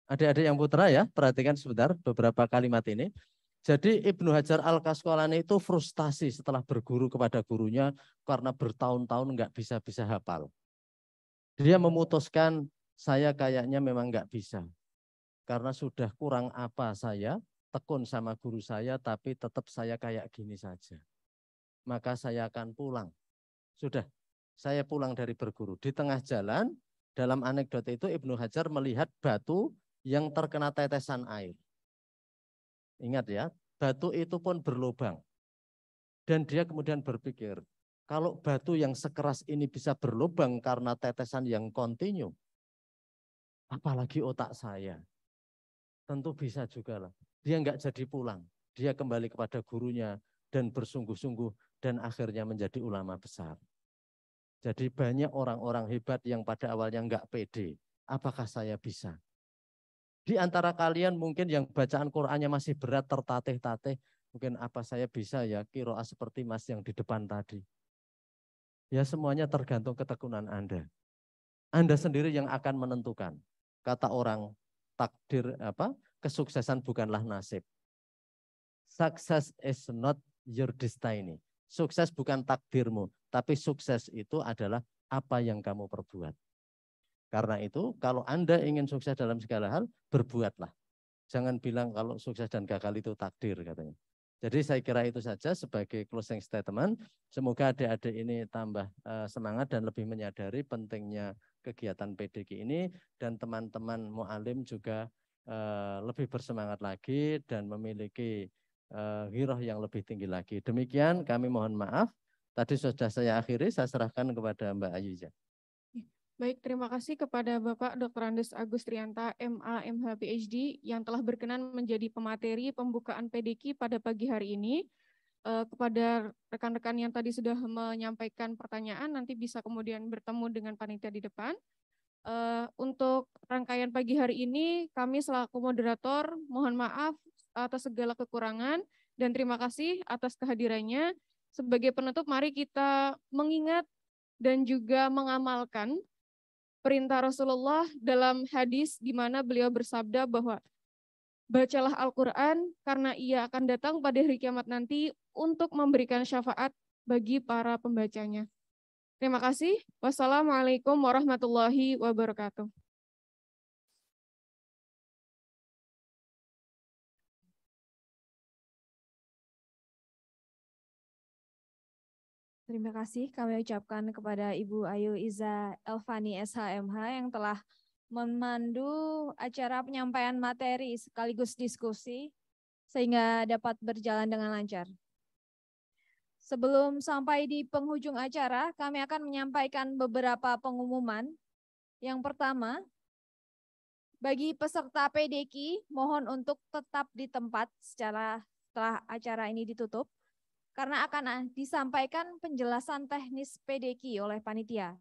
Adik-adik yang putra ya, perhatikan sebentar beberapa kalimat ini. Jadi Ibnu Hajar Al-Asqalani itu frustasi setelah berguru kepada gurunya karena bertahun-tahun nggak bisa hafal. Dia memutuskan saya kayaknya memang nggak bisa. Karena sudah kurang apa saya, tekun sama guru saya, tapi tetap saya kayak gini saja. Maka saya akan pulang. Sudah, saya pulang dari berguru. Di tengah jalan, dalam anekdot itu Ibnu Hajar melihat batu yang terkena tetesan air. Ingat ya, batu itu pun berlubang. Dan dia kemudian berpikir, kalau batu yang sekeras ini bisa berlubang karena tetesan yang kontinu, apalagi otak saya. Tentu bisa juga lah. Dia nggak jadi pulang. Dia kembali kepada gurunya dan bersungguh-sungguh dan akhirnya menjadi ulama besar. Jadi banyak orang-orang hebat yang pada awalnya nggak pede. Apakah saya bisa? Di antara kalian mungkin yang bacaan Qur'annya masih berat, tertatih-tatih. Mungkin apa saya bisa ya qiraah seperti mas yang di depan tadi. Ya semuanya tergantung ketekunan Anda. Anda sendiri yang akan menentukan. Kata orang, takdir kesuksesan bukanlah nasib. Success is not your destiny. Sukses bukan takdirmu, tapi sukses itu adalah apa yang kamu perbuat. Karena itu, kalau Anda ingin sukses dalam segala hal, berbuatlah. Jangan bilang kalau sukses dan gagal itu takdir katanya. Jadi saya kira itu saja sebagai closing statement. Semoga adik-adik ini tambah semangat dan lebih menyadari pentingnya kegiatan PDG ini dan teman-teman mu'alim juga lebih bersemangat lagi dan memiliki ghirah yang lebih tinggi lagi. Demikian kami mohon maaf. Tadi sudah saya akhiri, saya serahkan kepada Mbak Ayuza. Baik, terima kasih kepada Bapak Dr. Andes Agustrianta, MA, MH, PhD, yang telah berkenan menjadi pemateri pembukaan PDQ pada pagi hari ini. Kepada rekan-rekan yang tadi sudah menyampaikan pertanyaan, nanti bisa kemudian bertemu dengan panitia di depan. Untuk rangkaian pagi hari ini, kami selaku moderator mohon maaf atas segala kekurangan dan terima kasih atas kehadirannya. Sebagai penutup, mari kita mengingat dan juga mengamalkan perintah Rasulullah dalam hadis di mana beliau bersabda bahwa bacalah Al-Quran karena ia akan datang pada hari kiamat nanti untuk memberikan syafaat bagi para pembacanya. Terima kasih. Wassalamualaikum warahmatullahi wabarakatuh. Terima kasih kami ucapkan kepada Ibu Ayu Iza Elvani SHMH yang telah memandu acara penyampaian materi sekaligus diskusi sehingga dapat berjalan dengan lancar. Sebelum sampai di penghujung acara, kami akan menyampaikan beberapa pengumuman. Yang pertama, bagi peserta PDQ, mohon untuk tetap di tempat setelah acara ini ditutup, karena akan disampaikan penjelasan teknis PDQ oleh panitia.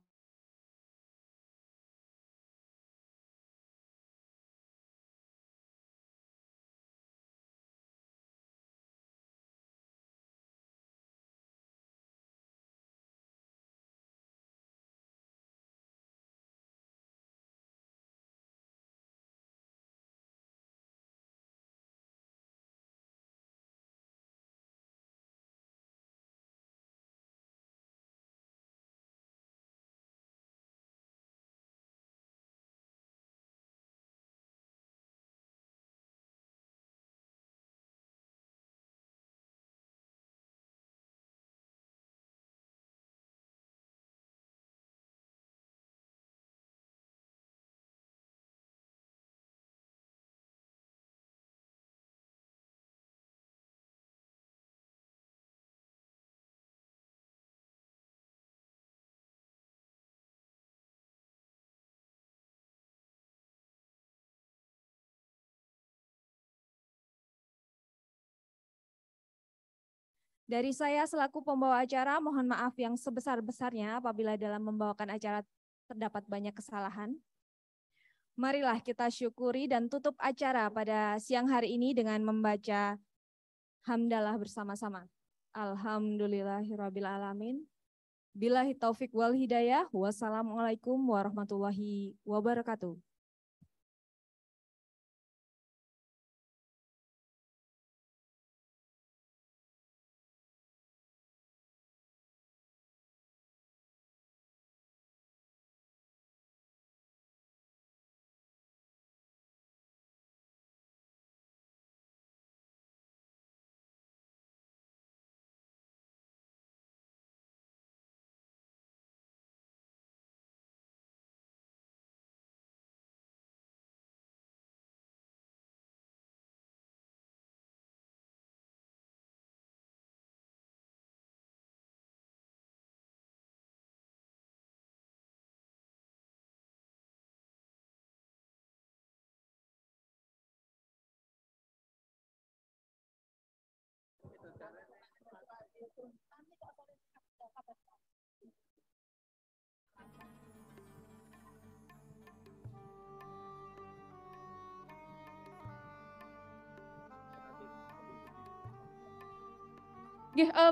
Dari saya selaku pembawa acara, mohon maaf yang sebesar-besarnya apabila dalam membawakan acara terdapat banyak kesalahan. Marilah kita syukuri dan tutup acara pada siang hari ini dengan membaca hamdalah bersama-sama. Alhamdulillahirrabbilalamin. Billahi taufik wal hidayah. Wassalamualaikum warahmatullahi wabarakatuh.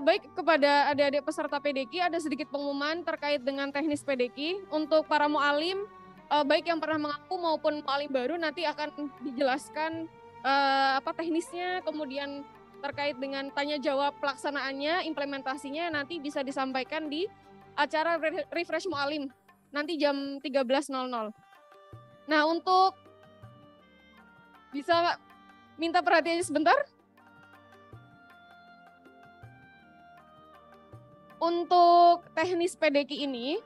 Baik, kepada adik-adik peserta PDQ ada sedikit pengumuman terkait dengan teknis PDQ. Untuk para mu'alim, baik yang pernah mengaku maupun mu'alim baru nanti akan dijelaskan apa teknisnya, kemudian terkait dengan tanya jawab pelaksanaannya, implementasinya nanti bisa disampaikan di acara Refresh Mu'alim nanti jam 13.00. Nah, untuk bisa minta perhatiannya sebentar. Untuk teknis PDQ ini,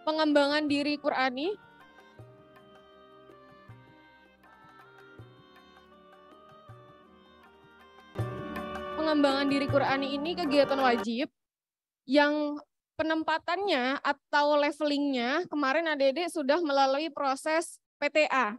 pengembangan diri Qur'ani, ini kegiatan wajib yang penempatannya atau levelingnya kemarin adik-adik sudah melalui proses PTA.